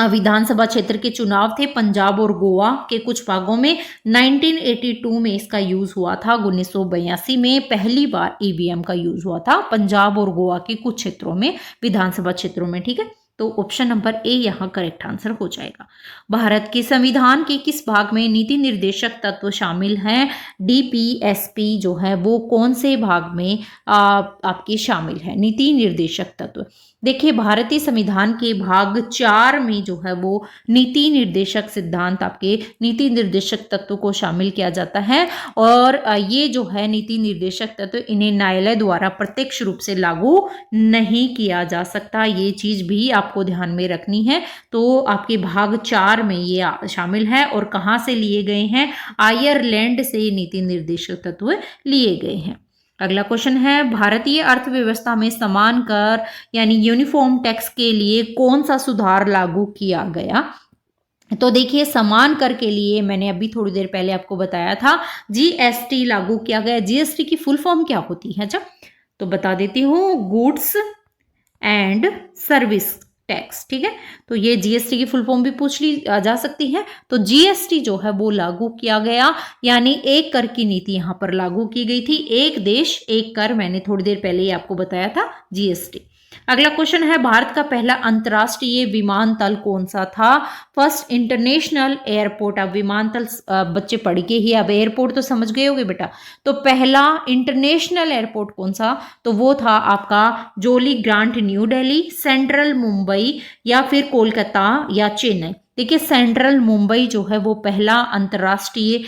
विधानसभा क्षेत्र के चुनाव थे पंजाब और गोवा के कुछ भागों में 1982 में इसका यूज हुआ था। 1982 में पहली बार ईवीएम का यूज हुआ था पंजाब और गोवा के कुछ क्षेत्रों में, विधानसभा क्षेत्रों में। ठीक है, तो ऑप्शन नंबर ए यहाँ करेक्ट आंसर हो जाएगा। भारत के संविधान के किस भाग में नीति निर्देशक तत्व शामिल हैं? डीपीएसपी जो है वो कौन से भाग में आपके शामिल है नीति निर्देशक तत्व? देखिए, भारतीय संविधान के भाग 4 में जो है वो नीति निर्देशक सिद्धांत आपके नीति निर्देशक तत्व को शामिल किया जाता है। और ये जो है नीति निर्देशक तत्व इन्हें न्यायालय द्वारा प्रत्यक्ष रूप से लागू नहीं किया जा सकता, ये चीज भी आपको ध्यान में रखनी है। तो आपके भाग 4 में ये शामिल है। और कहाँ से लिए गए हैं? आयरलैंड से नीति निर्देशक तत्व लिए गए हैं। अगला क्वेश्चन है, भारतीय अर्थव्यवस्था में समान कर यानी यूनिफॉर्म टैक्स के लिए कौन सा सुधार लागू किया गया? तो देखिए, समान कर के लिए मैंने अभी थोड़ी देर पहले आपको बताया था जीएसटी लागू किया गया। जीएसटी की फुल फॉर्म क्या होती है? अच्छा, तो बता देती हूँ, गुड्स एंड सर्विस टैक्स। ठीक है, तो ये जीएसटी की फुल फॉर्म भी पूछ ली जा सकती है। तो जीएसटी जो है वो लागू किया गया, यानी एक कर की नीति यहाँ पर लागू की गई थी। एक देश एक कर, मैंने थोड़ी देर पहले ही आपको बताया था जीएसटी। अगला क्वेश्चन है, भारत का पहला अंतर्राष्ट्रीय विमानतल कौन सा था? First international airport. अब विमानतल बच्चे पढ़ के ही अब एयरपोर्ट तो समझ गए होगे बेटा। तो पहला इंटरनेशनल एयरपोर्ट कौन सा? तो वो था आपका जोली ग्रांट न्यू दिल्ली, सेंट्रल मुंबई या फिर कोलकाता या चेन्नई। देखिए, सेंट्रल मुंबई जो है वो पहला अंतर्राष्ट्रीय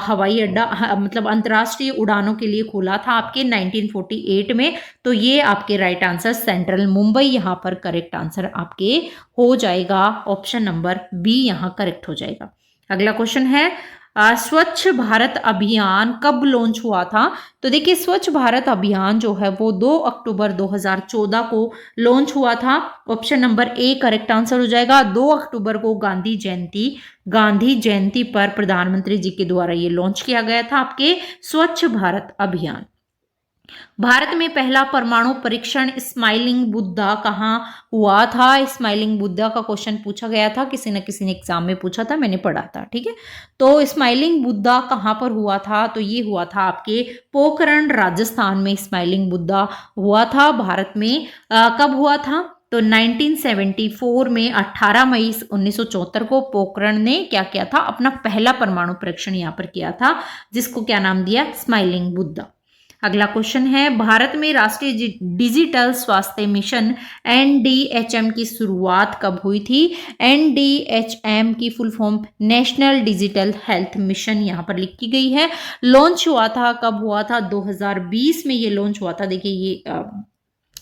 हवाई अड्डा मतलब अंतर्राष्ट्रीय उड़ानों के लिए खुला था आपके 1948 में। तो ये आपके राइट आंसर सेंट्रल मुंबई यहाँ पर करेक्ट आंसर आपके हो जाएगा। ऑप्शन नंबर बी यहाँ करेक्ट हो जाएगा। अगला क्वेश्चन है, स्वच्छ भारत अभियान कब लॉन्च हुआ था? तो देखिए, स्वच्छ भारत अभियान जो है वो 2 अक्टूबर 2014 को लॉन्च हुआ था। Option number A correct answer हो जाएगा। 2 अक्टूबर को गांधी जयंती पर प्रधानमंत्री जी के द्वारा ये लॉन्च किया गया था आपके स्वच्छ भारत अभियान। भारत में पहला परमाणु परीक्षण स्माइलिंग बुद्धा कहाँ हुआ था? स्माइलिंग बुद्धा का क्वेश्चन पूछा गया था, किसी न किसी ने एग्जाम में पूछा था, मैंने पढ़ा था। ठीक है, तो स्माइलिंग बुद्धा कहाँ पर हुआ था? तो ये हुआ था आपके पोखरण राजस्थान में स्माइलिंग बुद्धा हुआ था। भारत में कब हुआ था? तो 1974 में 18 मई 1974 को पोखरण ने क्या किया था? अपना पहला परमाणु परीक्षण यहाँ पर किया था, जिसको क्या नाम दिया? स्माइलिंग बुद्धा। अगला क्वेश्चन है, भारत में राष्ट्रीय डिजिटल स्वास्थ्य मिशन एनडीएचएम की शुरुआत कब हुई थी? एनडीएचएम की full form national digital health mission यहाँ पर लिखी गई है। लॉन्च हुआ था, कब हुआ था? 2020 में ये लॉन्च हुआ था। देखिए, ये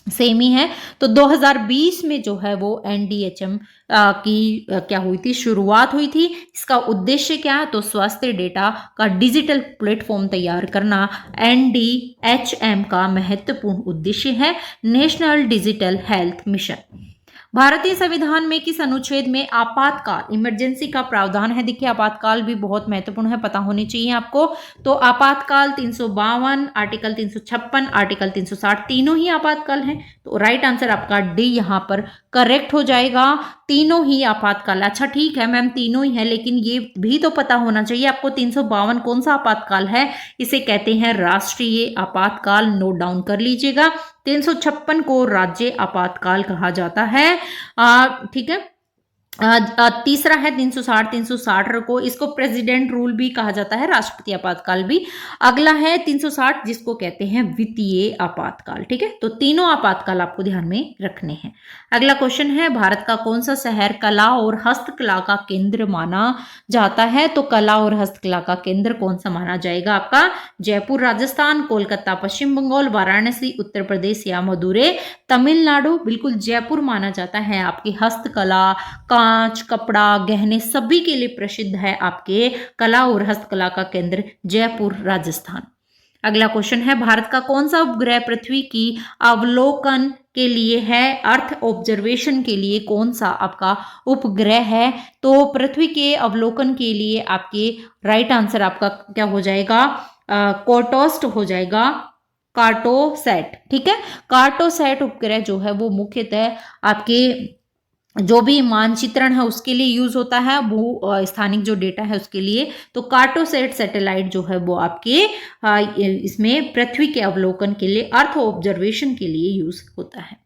सेम ही है। तो 2020 में जो है वो एनडीएचएम की क्या हुई थी? शुरुआत हुई थी। इसका उद्देश्य क्या है? तो स्वास्थ्य डेटा का डिजिटल प्लेटफॉर्म तैयार करना एनडीएचएम का महत्वपूर्ण उद्देश्य है, नेशनल डिजिटल हेल्थ मिशन। भारतीय संविधान में किस अनुच्छेद में आपातकाल इमरजेंसी का प्रावधान है? देखिए, आपातकाल भी बहुत महत्वपूर्ण है, पता होनी चाहिए आपको। तो आपातकाल 352, आर्टिकल 356, आर्टिकल 360 तीनों ही आपातकाल हैं। तो राइट आंसर आपका डी यहाँ पर करेक्ट हो जाएगा। तीनों ही आपातकाल। अच्छा, ठीक है मैम, तीनों ही है, लेकिन ये भी तो पता होना चाहिए आपको 352 कौन सा आपातकाल है? इसे कहते हैं राष्ट्रीय आपातकाल, नोट डाउन कर लीजिएगा। 356 को राज्य आपातकाल कहा जाता है। ठीक है। तीसरा है 360 को, इसको प्रेसिडेंट रूल भी कहा जाता है, राष्ट्रपति आपातकाल भी। अगला है 360 जिसको कहते हैं वित्तीय आपातकाल। ठीक है, तो तीनों आपातकाल आपको ध्यान में रखने हैं। अगला क्वेश्चन है, भारत का कौन सा शहर कला और हस्तकला का केंद्र माना जाता है? तो कला और हस्तकला का केंद्र कौन सा माना जाएगा आपका? जयपुर राजस्थान, कोलकाता पश्चिम बंगाल, वाराणसी उत्तर प्रदेश या मदुरै तमिलनाडु? बिल्कुल जयपुर माना जाता है। आपकी हस्तकला, कांच, कपड़ा, गहने सभी के लिए प्रसिद्ध है आपके कला और हस्तकला का केंद्र जयपुर राजस्थान। अगला क्वेश्चन है, भारत का कौन सा उपग्रह पृथ्वी की अवलोकन के लिए है? अर्थ ऑब्जर्वेशन के लिए कौन सा आपका उपग्रह है? तो पृथ्वी के अवलोकन के लिए आपके राइट आंसर आपका क्या हो जाएगा? कोटोस्ट हो जाएगा, कार्टोसैट। ठीक है, कार्टोसैट उपग्रह जो है वो मुख्यतः आपके जो भी मानचित्रण है उसके लिए यूज होता है, भू स्थानिक जो डेटा है उसके लिए। तो कार्टोसैट सैटेलाइट जो है वो आपके इसमें पृथ्वी के अवलोकन के लिए, अर्थ ऑब्जर्वेशन के लिए यूज होता है।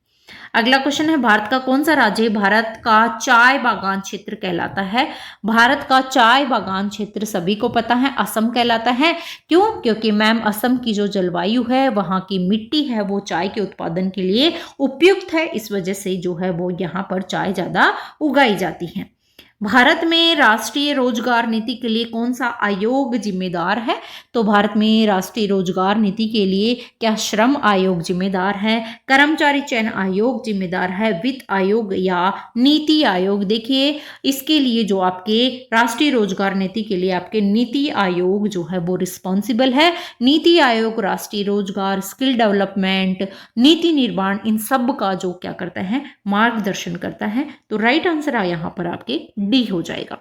अगला क्वेश्चन है, भारत का कौन सा राज्य भारत का चाय बागान क्षेत्र कहलाता है? भारत का चाय बागान क्षेत्र सभी को पता है, असम कहलाता है। क्यों? क्योंकि मैम असम की जो जलवायु है, वहां की मिट्टी है, वो चाय के उत्पादन के लिए उपयुक्त है। इस वजह से जो है वो यहाँ पर चाय ज्यादा उगाई जाती है। भारत में राष्ट्रीय रोजगार नीति के लिए कौन सा आयोग जिम्मेदार है? तो भारत में राष्ट्रीय रोजगार नीति के लिए क्या श्रम आयोग जिम्मेदार है, कर्मचारी चयन आयोग जिम्मेदार है, वित्त आयोग या नीति आयोग? देखिए, इसके लिए जो आपके राष्ट्रीय रोजगार नीति के लिए आपके नीति आयोग जो है वो रिस्पॉन्सिबल है। नीति आयोग राष्ट्रीय रोजगार, स्किल डेवलपमेंट, नीति निर्माण, इन सब का जो क्या करता है, मार्गदर्शन करता है। तो राइट आंसर यहाँ पर आपके डी हो जाएगा।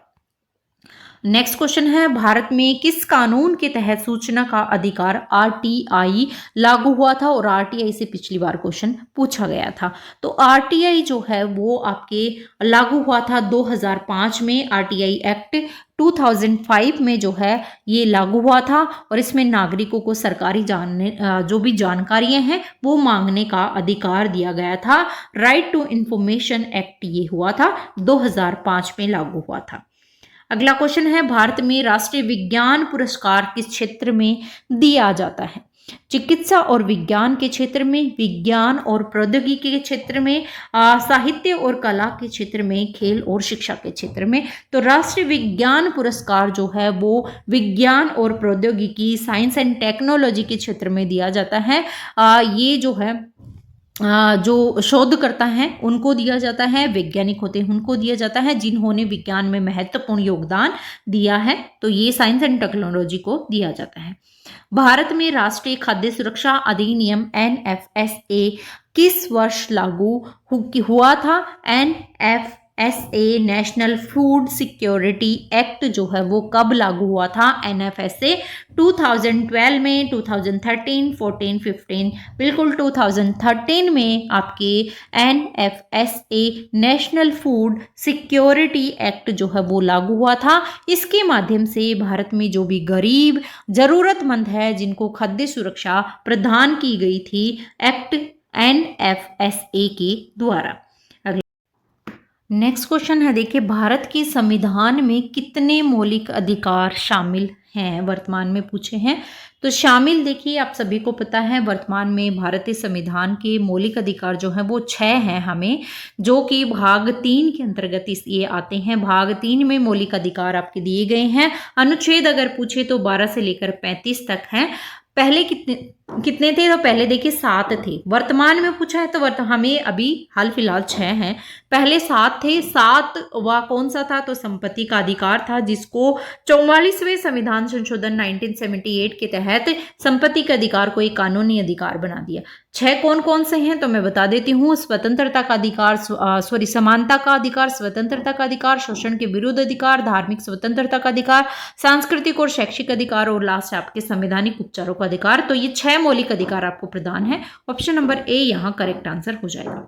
नेक्स्ट क्वेश्चन है, भारत में किस कानून के तहत सूचना का अधिकार आरटीआई लागू हुआ था? और आरटीआई से पिछली बार क्वेश्चन पूछा गया था। तो आरटीआई जो है वो आपके लागू हुआ था 2005 में। आरटीआई एक्ट 2005 में जो है ये लागू हुआ था और इसमें नागरिकों को सरकारी जो भी जानकारियां हैं वो मांगने का अधिकार दिया गया था। राइट टू इंफॉर्मेशन एक्ट ये हुआ था 2005 में लागू हुआ था। अगला क्वेश्चन है, भारत में राष्ट्रीय विज्ञान पुरस्कार किस क्षेत्र में दिया जाता है? चिकित्सा और विज्ञान के क्षेत्र में, विज्ञान और प्रौद्योगिकी के क्षेत्र में, साहित्य और कला के क्षेत्र में, खेल और शिक्षा के क्षेत्र में। तो राष्ट्रीय विज्ञान पुरस्कार जो है वो विज्ञान और प्रौद्योगिकी, साइंस एंड टेक्नोलॉजी के क्षेत्र में दिया जाता है। ये जो है जो शोधकर्ता हैं उनको दिया जाता है, वैज्ञानिक होते हैं उनको दिया जाता है जिन्होंने विज्ञान में महत्वपूर्ण योगदान दिया है। तो ये साइंस एंड टेक्नोलॉजी को दिया जाता है। भारत में राष्ट्रीय खाद्य सुरक्षा अधिनियम NFSA किस वर्ष लागू हुआ था? NFSA national food security act जो है वो कब लागू हुआ था? NFSA 2012 में, 2013, 14, 15, बिल्कुल 2013 में आपके NFSA national food security act जो है वो लागू हुआ था। इसके माध्यम से भारत में जो भी गरीब जरूरतमंद है जिनको खाद्य सुरक्षा प्रदान की गई थी एक्ट NFSA के द्वारा। नेक्स्ट क्वेश्चन है, देखिए, भारत के संविधान में कितने मौलिक अधिकार शामिल हैं? वर्तमान में पूछे हैं। तो शामिल, देखिए, आप सभी को पता है वर्तमान में भारतीय संविधान के मौलिक अधिकार जो हैं वो 6 हैं हमें, जो कि भाग 3 के अंतर्गत ये आते हैं। भाग 3 में मौलिक अधिकार आपके दिए गए हैं। अनुच्छेद अगर पूछे तो 12 से लेकर 35 तक हैं। पहले कितने थे? तो पहले देखिए 7 थे। वर्तमान में पूछा है तो हमें अभी हाल फिलहाल 6 हैं। पहले 7 थे। 7वां कौन सा था? तो संपत्ति का अधिकार था, जिसको 44वें संविधान संशोधन 1978 के तहत संपत्ति के अधिकार को एक कानूनी अधिकार बना दिया। 6 कौन कौन से हैं तो मैं बता देती हूँ। स्वतंत्रता का अधिकार, समानता का अधिकार, स्वतंत्रता का अधिकार, शोषण के विरुद्ध अधिकार, धार्मिक स्वतंत्रता का अधिकार, सांस्कृतिक और शैक्षिक अधिकार और लास्ट आपके संवैधानिक उपचारों का अधिकार। तो ये 6 मौलिक अधिकार आपको प्रदान है। ऑप्शन नंबर ए यहाँ करेक्ट आंसर हो जाएगा।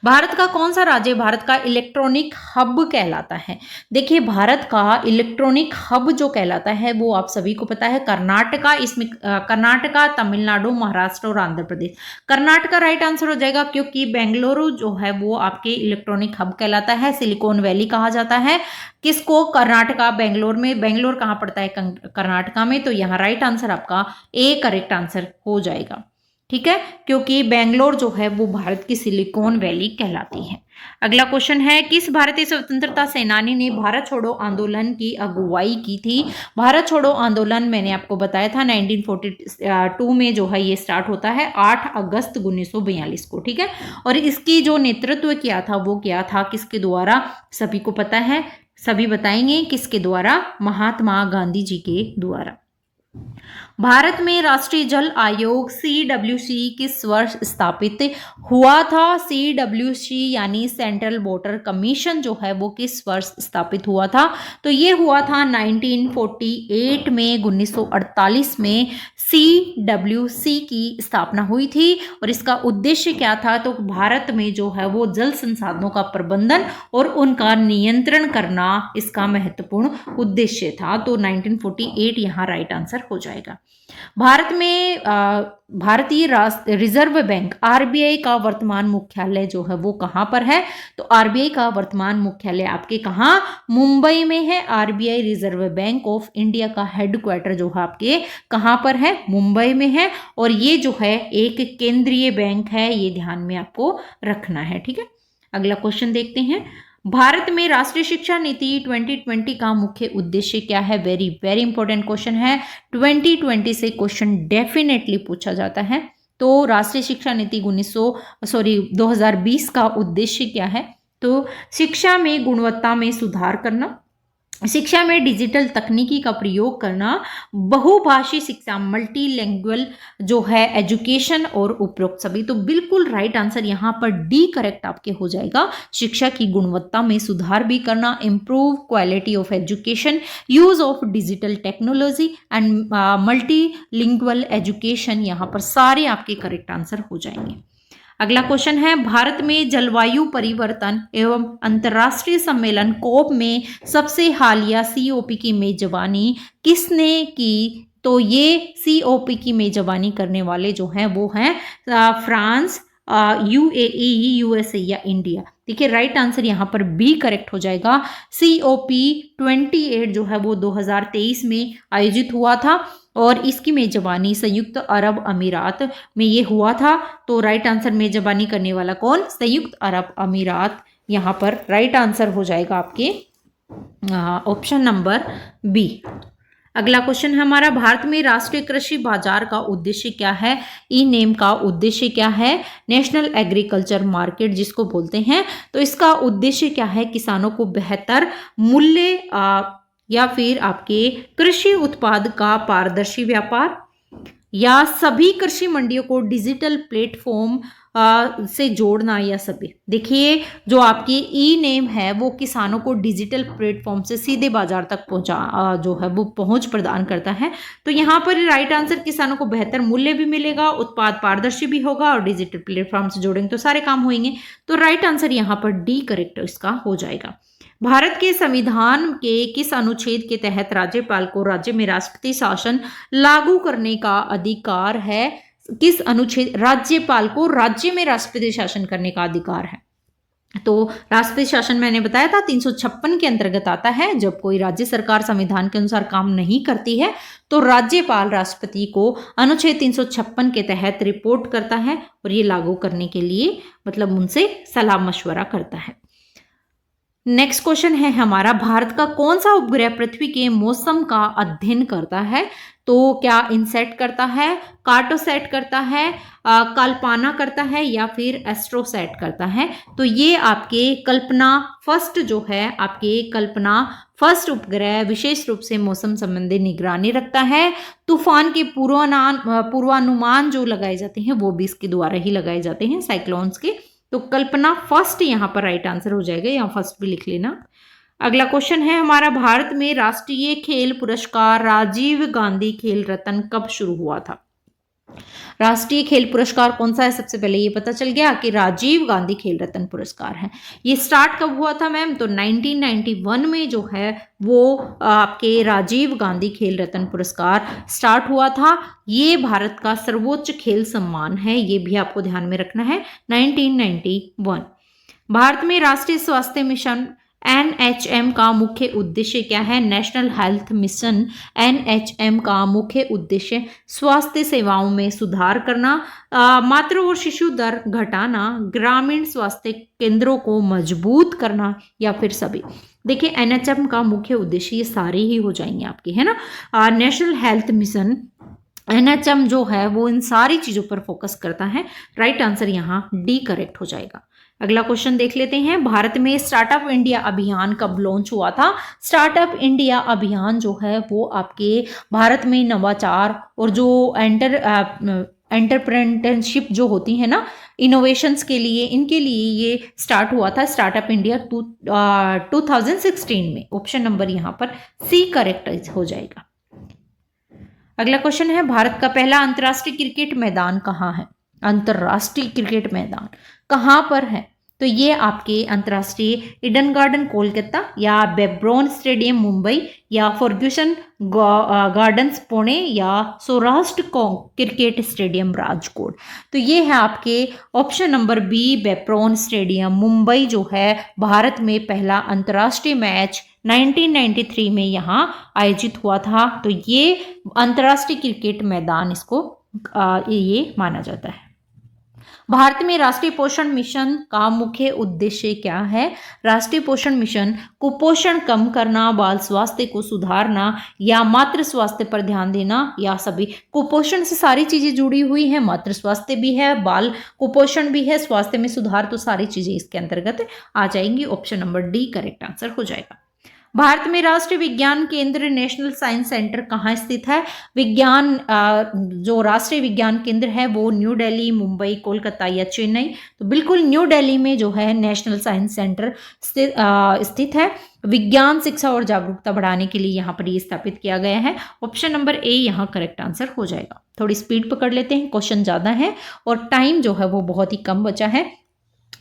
भारत का कौन सा राज्य भारत का इलेक्ट्रॉनिक हब कहलाता है? देखिए, भारत का इलेक्ट्रॉनिक हब जो कहलाता है वो आप सभी को पता है कर्नाटका। इसमें कर्नाटका, तमिलनाडु, महाराष्ट्र और आंध्र प्रदेश। कर्नाटका राइट आंसर हो जाएगा, क्योंकि बेंगलुरु जो है वो आपके इलेक्ट्रॉनिक हब कहलाता है। सिलिकॉन वैली कहा जाता है किसको? कर्नाटका। बेंगलोर कहाँ पड़ता है? कर्नाटका में। तो यहाँ राइट आंसर आपका ए करेक्ट आंसर हो जाएगा। ठीक है, क्योंकि बेंगलोर जो है वो भारत की सिलिकॉन वैली कहलाती है। अगला क्वेश्चन है, किस भारतीय स्वतंत्रता सेनानी ने भारत छोड़ो आंदोलन की अगुवाई की थी? भारत छोड़ो आंदोलन मैंने आपको बताया था 1942 में जो है ये स्टार्ट होता है 8 अगस्त 1942 को। ठीक है, और इसकी जो नेतृत्व किया था वो क्या था, किसके द्वारा? सभी को पता है, सभी बताएंगे किसके द्वारा? महात्मा गांधी जी के द्वारा। भारत में राष्ट्रीय जल आयोग CWC किस वर्ष स्थापित हुआ था? CWC यानी सेंट्रल वाटर कमीशन जो है वो किस वर्ष स्थापित हुआ था? तो ये हुआ था 1948 में। 1948 में CWC की स्थापना हुई थी और इसका उद्देश्य क्या था? तो भारत में जो है वो जल संसाधनों का प्रबंधन और उनका नियंत्रण करना इसका महत्वपूर्ण उद्देश्य था। तो 1948 यहाँ राइट आंसर हो जाएगा। भारत में भारतीय रिजर्व बैंक आरबीआई का वर्तमान मुख्यालय जो है वो कहाँ पर है? तो आरबीआई का वर्तमान मुख्यालय आपके कहाँ? मुंबई में है। RBI reserve bank of India का हेडक्वार्टर जो है आपके कहाँ पर है? मुंबई में है। और ये जो है एक केंद्रीय बैंक है, ये ध्यान में आपको रखना है। ठीक है, अगला क्वेश्चन देखते हैं। भारत में राष्ट्रीय शिक्षा नीति 2020 का मुख्य उद्देश्य क्या है? वेरी वेरी इंपॉर्टेंट क्वेश्चन है। 2020 से क्वेश्चन डेफिनेटली पूछा जाता है। तो राष्ट्रीय शिक्षा नीति 2020 का उद्देश्य क्या है? तो शिक्षा में गुणवत्ता में सुधार करना, शिक्षा में डिजिटल तकनीकी का प्रयोग करना, बहुभाषी शिक्षा मल्टीलैंग्वेज जो है एजुकेशन और उपरोक्त सभी। तो बिल्कुल राइट आंसर यहाँ पर डी करेक्ट आपके हो जाएगा। शिक्षा की गुणवत्ता में सुधार भी करना, improve quality of education, use of digital technology and multilingual education, यहाँ पर सारे आपके करेक्ट आंसर हो जाएंगे। अगला क्वेश्चन है, भारत में जलवायु परिवर्तन एवं अंतर्राष्ट्रीय सम्मेलन कोप में सबसे हालिया सीओपी की मेजबानी किसने की? तो ये सीओपी की मेजबानी करने वाले जो हैं वो हैं फ्रांस, यूएई, यूएसए या इंडिया। देखिए राइट आंसर यहाँ पर बी करेक्ट हो जाएगा। COP 28 जो है वो 2023 में आयोजित हुआ था और इसकी मेजबानी संयुक्त अरब अमीरात में ये हुआ था। तो राइट आंसर मेजबानी करने वाला कौन? संयुक्त अरब अमीरात। यहाँ पर राइट आंसर हो जाएगा आपके ऑप्शन नंबर बी। अगला क्वेश्चन है हमारा, भारत में राष्ट्रीय कृषि बाजार का उद्देश्य क्या है? ई नेम का उद्देश्य क्या है? नेशनल एग्रीकल्चर मार्केट जिसको बोलते हैं। तो इसका उद्देश्य क्या है? किसानों को बेहतर मूल्य या फिर आपके कृषि उत्पाद का पारदर्शी व्यापार, या सभी कृषि मंडियों को डिजिटल प्लेटफॉर्म से जोड़ना, या सभी। देखिए जो आपकी ई नेम है वो किसानों को डिजिटल प्लेटफॉर्म से सीधे बाजार तक जो है वो पहुंच प्रदान करता है। तो यहाँ पर राइट आंसर, किसानों को बेहतर मूल्य भी मिलेगा, उत्पाद पारदर्शी भी होगा और डिजिटल प्लेटफॉर्म से जोड़ेंगे तो सारे काम होंगे। तो राइट आंसर यहाँ पर डी करेक्ट इसका हो जाएगा। भारत के संविधान के किस अनुच्छेद के तहत राज्यपाल को राज्य में राष्ट्रपति शासन लागू करने का अधिकार है? किस अनुच्छेद? राज्यपाल को राज्य में राष्ट्रपति शासन करने का अधिकार है। तो राष्ट्रपति शासन मैंने बताया था 356 के अंतर्गत आता है। जब कोई राज्य सरकार संविधान के अनुसार काम नहीं करती है तो राज्यपाल राष्ट्रपति को अनुच्छेद 356 के तहत रिपोर्ट करता है और ये लागू करने के लिए मतलब उनसे सलाह मशवरा करता है। नेक्स्ट क्वेश्चन है हमारा, भारत का कौन सा उपग्रह पृथ्वी के मौसम का अध्ययन करता है? तो क्या इनसेट करता है, कार्टोसैट करता है, कल्पना करता है या फिर एस्ट्रोसैट करता है? तो ये आपके कल्पना फर्स्ट जो है, आपके कल्पना फर्स्ट उपग्रह विशेष रूप से मौसम संबंधी निगरानी रखता है। तूफान के पूर्वानुमान जो लगाए जाते हैं वो भी इसके द्वारा ही लगाए जाते हैं, साइक्लोन्स के। तो कल्पना फर्स्ट यहाँ पर राइट आंसर हो जाएगा, यहाँ फर्स्ट भी लिख लेना। अगला क्वेश्चन है हमारा, भारत में राष्ट्रीय खेल पुरस्कार राजीव गांधी खेल रत्न कब शुरू हुआ था? राष्ट्रीय खेल पुरस्कार कौन सा है? सबसे पहले ये पता चल गया कि राजीव गांधी खेल रत्न पुरस्कार है। ये स्टार्ट कब हुआ था मैम? तो 1991 में जो है वो आपके राजीव गांधी खेल रत्न पुरस्कार स्टार्ट हुआ था। ये भारत का सर्वोच्च खेल सम्मान है, ये भी आपको ध्यान में रखना है। 1991। भारत में राष्ट्रीय स्वास्थ्य मिशन NHM का मुख्य उद्देश्य क्या है? नेशनल हेल्थ मिशन NHM का मुख्य उद्देश्य स्वास्थ्य सेवाओं में सुधार करना, मातृ और शिशु दर घटाना, ग्रामीण स्वास्थ्य केंद्रों को मजबूत करना या फिर सभी। देखिए NHM का मुख्य उद्देश्य ये सारे ही हो जाएंगे आपके, है ना। नेशनल हेल्थ मिशन NHM जो है वो इन सारी चीजों पर फोकस करता है। राइट आंसर यहाँ डी करेक्ट हो जाएगा। अगला क्वेश्चन देख लेते हैं, भारत में स्टार्टअप इंडिया अभियान कब लॉन्च हुआ था? स्टार्टअप इंडिया अभियान जो है वो आपके भारत में नवाचार और जो एंटरप्रेन्योरशिप जो होती है ना, इनोवेशंस के लिए, इनके लिए ये स्टार्ट हुआ था स्टार्टअप इंडिया 2016 में। ऑप्शन नंबर यहाँ पर सी करेक्ट हो जाएगा। अगला क्वेश्चन है, भारत का पहला अंतर्राष्ट्रीय क्रिकेट मैदान कहाँ है? अंतर्राष्ट्रीय क्रिकेट मैदान कहाँ पर है? तो ये आपके अंतर्राष्ट्रीय ईडन गार्डन कोलकाता या बेब्रोन स्टेडियम मुंबई या फर्ग्यूसन गार्डन्स पुणे या सौराष्ट्र क्रिकेट स्टेडियम राजकोट। तो ये है आपके option number B, Brabourne stadium Mumbai जो है भारत में पहला अंतर्राष्ट्रीय मैच 1993 में यहाँ आयोजित हुआ था। तो ये अंतर्राष्ट्रीय क्रिकेट मैदान इसको ये माना जाता है। भारत में राष्ट्रीय पोषण मिशन का मुख्य उद्देश्य क्या है? राष्ट्रीय पोषण मिशन कुपोषण कम करना, बाल स्वास्थ्य को सुधारना या मातृ स्वास्थ्य पर ध्यान देना या सभी। कुपोषण से सारी चीजें जुड़ी हुई हैं, मातृ स्वास्थ्य भी है, बाल कुपोषण भी है, स्वास्थ्य में सुधार, तो सारी चीजें इसके अंतर्गत आ जाएंगी। Option number D correct answer हो जाएगा। भारत में राष्ट्रीय विज्ञान केंद्र नेशनल साइंस सेंटर कहाँ स्थित है? विज्ञान जो राष्ट्रीय विज्ञान केंद्र है वो न्यू दिल्ली, मुंबई, कोलकाता या चेन्नई। तो बिल्कुल न्यू दिल्ली में जो है नेशनल साइंस सेंटर स्थित है। विज्ञान शिक्षा और जागरूकता बढ़ाने के लिए यहाँ पर ये स्थापित किया गया है। ऑप्शन नंबर ए यहाँ करेक्ट आंसर हो जाएगा। थोड़ी स्पीड पकड़ लेते हैं, क्वेश्चन ज्यादा है और टाइम जो है वो बहुत ही कम बचा है।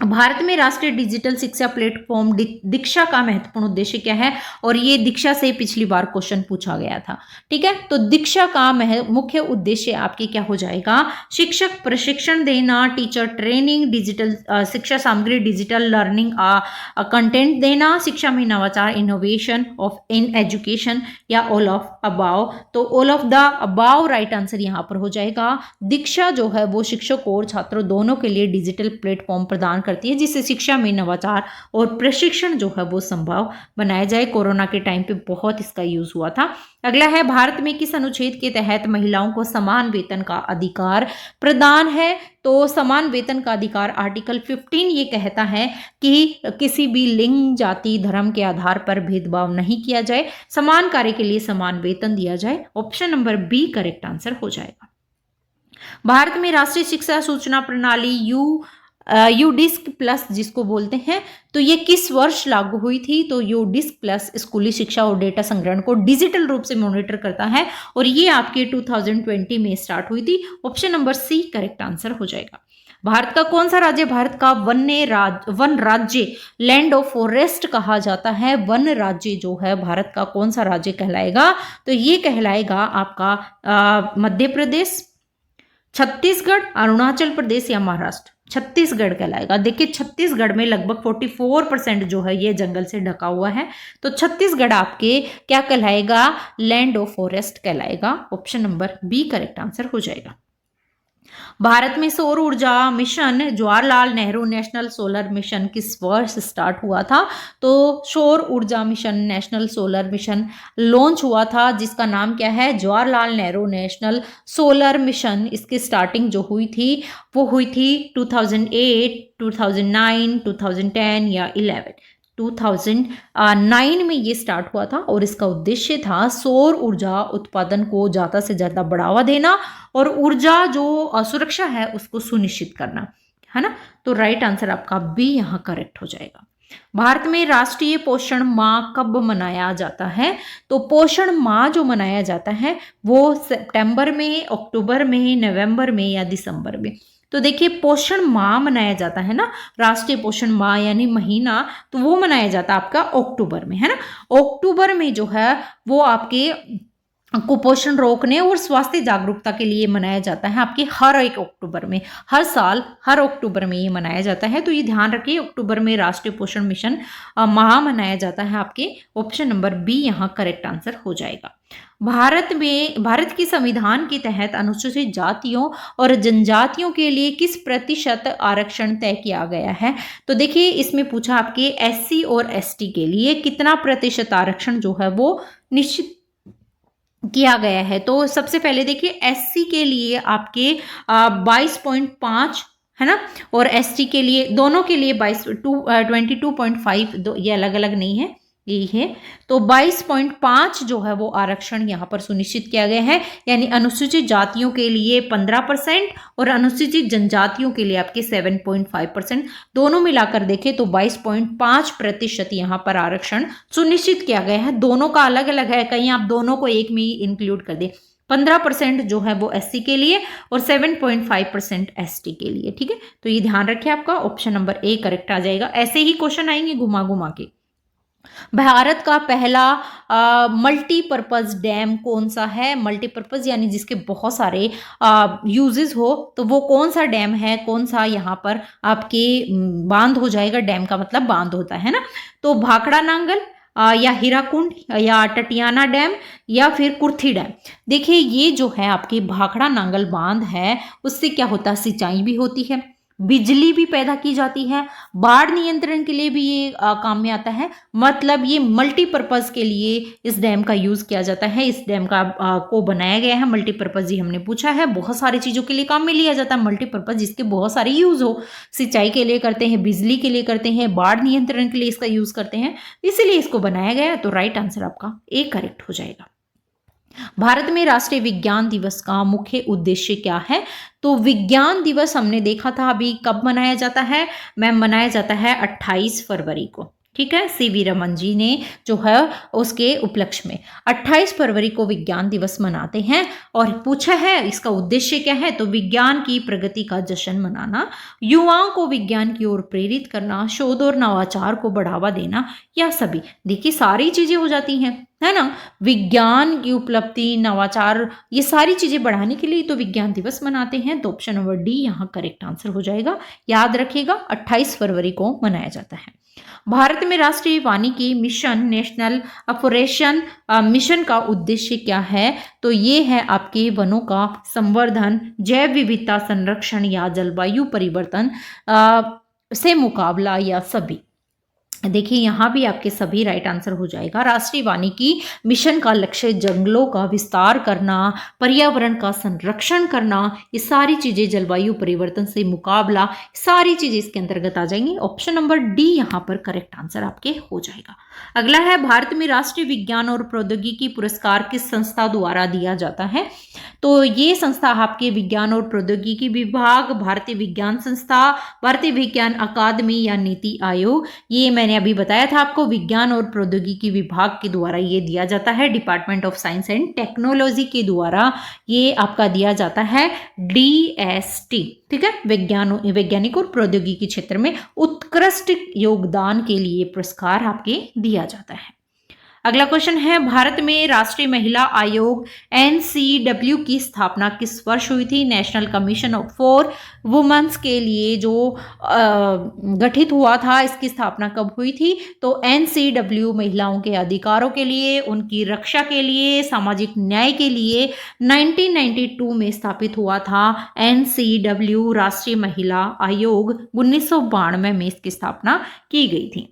भारत में राष्ट्रीय डिजिटल शिक्षा प्लेटफॉर्म दीक्षा का महत्वपूर्ण उद्देश्य क्या है? और ये दीक्षा से पिछली बार क्वेश्चन पूछा गया था, ठीक है। तो दीक्षा का मुख्य उद्देश्य आपके क्या हो जाएगा? शिक्षक प्रशिक्षण देना, टीचर ट्रेनिंग, डिजिटल शिक्षा सामग्री, डिजिटल लर्निंग कंटेंट देना, शिक्षा में नवाचार, इनोवेशन ऑफ इन एजुकेशन या ऑल ऑफ अबाव। तो all of the above right answer यहाँ पर हो जाएगा। दीक्षा जो है वो शिक्षकों और छात्रों दोनों के लिए डिजिटल प्लेटफॉर्म प्रदान करती है जिससे शिक्षा में नवाचार और प्रशिक्षण जो है वो संभव बनाया जाए। कोरोना के टाइम पे बहुत इसका यूज हुआ था। अगला है, भारत में किस अनुच्छेद के तहत महिलाओं को समान वेतन का अधिकार प्रदान है? तो समान वेतन का अधिकार आर्टिकल 15 ये कहता है कि किसी भी लिंग, जाति, धर्म के आधार पर भेदभाव नहीं किया जाए, समान कार्य के लिए समान वेतन दिया जाए। Option number B correct answer हो जाएगा। भारत में राष्ट्रीय शिक्षा सूचना प्रणाली यूडिस्क प्लस जिसको बोलते हैं, तो ये किस वर्ष लागू हुई थी? तो यूडिस्क प्लस स्कूली शिक्षा और डेटा संग्रहण को डिजिटल रूप से मॉनिटर करता है और ये आपके 2020 में स्टार्ट हुई थी। Option number C correct answer हो जाएगा। भारत का कौन सा राज्य भारत का वन राज्य लैंड ऑफ फॉरेस्ट कहा जाता है? वन राज्य जो है भारत का कौन सा राज्य कहलाएगा? तो ये कहलाएगा आपका मध्य प्रदेश, छत्तीसगढ़, अरुणाचल प्रदेश या महाराष्ट्र। छत्तीसगढ़ कहलाएगा। देखिए छत्तीसगढ़ में लगभग 44% जो है ये जंगल से ढका हुआ है, तो छत्तीसगढ़ आपके क्या कहलाएगा? लैंड ऑफ फॉरेस्ट कहलाएगा। Option number B correct answer हो जाएगा। भारत में सौर ऊर्जा mission Jawaharlal Nehru national solar mission किस वर्ष स्टार्ट हुआ था? तो सौर ऊर्जा mission national solar mission launch हुआ था जिसका नाम क्या है? Jawaharlal Nehru national solar mission. इसकी स्टार्टिंग जो हुई थी वो हुई थी 2008, 2009, 2010 या 11। 2009 में ये स्टार्ट हुआ था और इसका उद्देश्य था सौर ऊर्जा उत्पादन को ज़्यादा से ज़्यादा बढ़ावा देना और ऊर्जा जो सुरक्षा है उसको सुनिश्चित करना, है ना। तो राइट आंसर आपका बी यहाँ करेक्ट हो जाएगा। भारत में राष्ट्रीय पोषण माह कब मनाया जाता है? तो पोषण माह जो मनाया जाता है वो सितंबर में, अक्टूबर में, नवंबर में या दिसंबर में। तो देखिए पोषण माह मनाया जाता है ना, राष्ट्रीय पोषण माह यानी महीना, तो वो मनाया जाता है आपका अक्टूबर में, है ना। अक्टूबर में जो है वो आपके कुपोषण रोकने और स्वास्थ्य जागरूकता के लिए मनाया जाता है आपके हर एक अक्टूबर में। हर साल हर अक्टूबर में ये मनाया जाता है, तो ये ध्यान रखिए अक्टूबर में राष्ट्रीय पोषण मिशन माह मनाया जाता है आपके। ऑप्शन नंबर बी यहाँ करेक्ट आंसर हो जाएगा। भारत की संविधान के तहत अनुसूचित जातियों और जनजातियों के लिए किस प्रतिशत आरक्षण तय किया गया है? तो देखिए इसमें पूछा आपके एससी और एसटी के लिए कितना प्रतिशत आरक्षण जो है वो निश्चित किया गया है। तो सबसे पहले देखिए एससी के लिए आपके 22.5 है ना, और एसटी के लिए दोनों के लिए 22.5, ये अलग अलग नहीं है, यही है। तो 22.5 जो है वो आरक्षण यहाँ पर सुनिश्चित किया गया है, यानी अनुसूचित जातियों के लिए 15% और अनुसूचित जनजातियों के लिए आपके 7.5%। दोनों मिलाकर देखें तो 22.5% यहाँ पर आरक्षण सुनिश्चित किया गया है। दोनों का अलग अलग है, कहीं आप दोनों को एक में ही इंक्लूड कर दें। 15% जो है वो SC के लिए और 7.5% ST के लिए। ठीक है, तो ये ध्यान रखिए, आपका ऑप्शन नंबर ए करेक्ट आ जाएगा। ऐसे ही क्वेश्चन आएंगे घुमा घुमा के। भारत का पहला मल्टीपर्पज डैम कौन सा है? मल्टीपर्पज यानी जिसके बहुत सारे यूजेस हो, तो वो कौन सा डैम है, कौन सा यहाँ पर आपके बांध हो जाएगा। डैम का मतलब बांध होता है ना। तो भाखड़ा नांगल या हीराकुंड या टटियाना डैम या फिर कुर्थी डैम। देखिए ये जो है आपकी भाखड़ा नांगल बांध है, उससे क्या होता है, सिंचाई भी होती है, बिजली भी पैदा की जाती है, बाढ़ नियंत्रण के लिए भी ये काम में आता है। मतलब ये मल्टीपर्पज के लिए इस डैम का यूज किया जाता है। इस डैम का को बनाया गया है मल्टीपर्पज, ही हमने पूछा है। बहुत सारी चीजों के लिए काम में लिया जाता है मल्टीपर्पज, जिसके बहुत सारे यूज हो। सिंचाई के लिए करते हैं, बिजली के लिए करते हैं, बाढ़ नियंत्रण के लिए इसका यूज करते हैं, इसीलिए इसको बनाया गया है। तो राइट आंसर आपका ए करेक्ट हो जाएगा। भारत में राष्ट्रीय विज्ञान दिवस का मुख्य उद्देश्य क्या है? तो विज्ञान दिवस हमने देखा था अभी कब मनाया जाता है मैम, मनाया जाता है 28 फरवरी को। ठीक है, CV रमन जी ने जो है उसके उपलक्ष्य में 28 फरवरी को विज्ञान दिवस मनाते हैं। और पूछा है इसका उद्देश्य क्या है, तो विज्ञान की प्रगति का जश्न मनाना, युवाओं को विज्ञान की ओर प्रेरित करना, शोध और नवाचार को बढ़ावा देना, या सभी। देखिए सारी चीजें हो जाती हैं, है ना। विज्ञान की उपलब्धि, नवाचार, ये सारी चीजें बढ़ाने के लिए तो विज्ञान दिवस मनाते हैं। तो ऑप्शन नंबर डी यहाँ करेक्ट आंसर हो जाएगा। याद रखिएगा 28 फरवरी को मनाया जाता है। भारत में राष्ट्रीय वानिकी मिशन, नेशनल ऑपरेशन मिशन का उद्देश्य क्या है? तो ये है आपके वनों का संवर्धन, जैव विविधता संरक्षण या जलवायु परिवर्तन से मुकाबला, या सभी। देखिए यहाँ भी आपके सभी राइट आंसर हो जाएगा। राष्ट्रीय वानिकी मिशन का लक्ष्य जंगलों का विस्तार करना, पर्यावरण का संरक्षण करना, ये सारी चीजें, जलवायु परिवर्तन से मुकाबला, सारी चीजें इसके अंतर्गत आ जाएंगी। ऑप्शन नंबर डी यहाँ पर करेक्ट आंसर आपके हो जाएगा। अगला है, भारत में राष्ट्रीय विज्ञान और प्रौद्योगिकी पुरस्कार किस संस्था द्वारा दिया जाता है? तो ये संस्था आपके विज्ञान और प्रौद्योगिकी विभाग, भारतीय विज्ञान संस्था, भारतीय विज्ञान अकादमी या नीति आयोग। ये मैंने अभी बताया था आपको, विज्ञान और प्रौद्योगिकी विभाग के द्वारा ये दिया जाता है। Department of science and technology के द्वारा ये आपका दिया जाता है DST। ठीक है, वैज्ञानिक और प्रौद्योगिकी क्षेत्र में उत्कृष्ट योगदान के लिए पुरस्कार आपके दिया जाता है। अगला क्वेश्चन है, भारत में राष्ट्रीय महिला आयोग NCW की स्थापना किस वर्ष हुई थी? नेशनल कमीशन फॉर वुमेन्स के लिए जो गठित हुआ था, इसकी स्थापना कब हुई थी? तो NCW महिलाओं के अधिकारों के लिए, उनकी रक्षा के लिए, सामाजिक न्याय के लिए 1992 में स्थापित हुआ था। NCW राष्ट्रीय महिला आयोग 1992 में इसकी स्थापना की गई थी।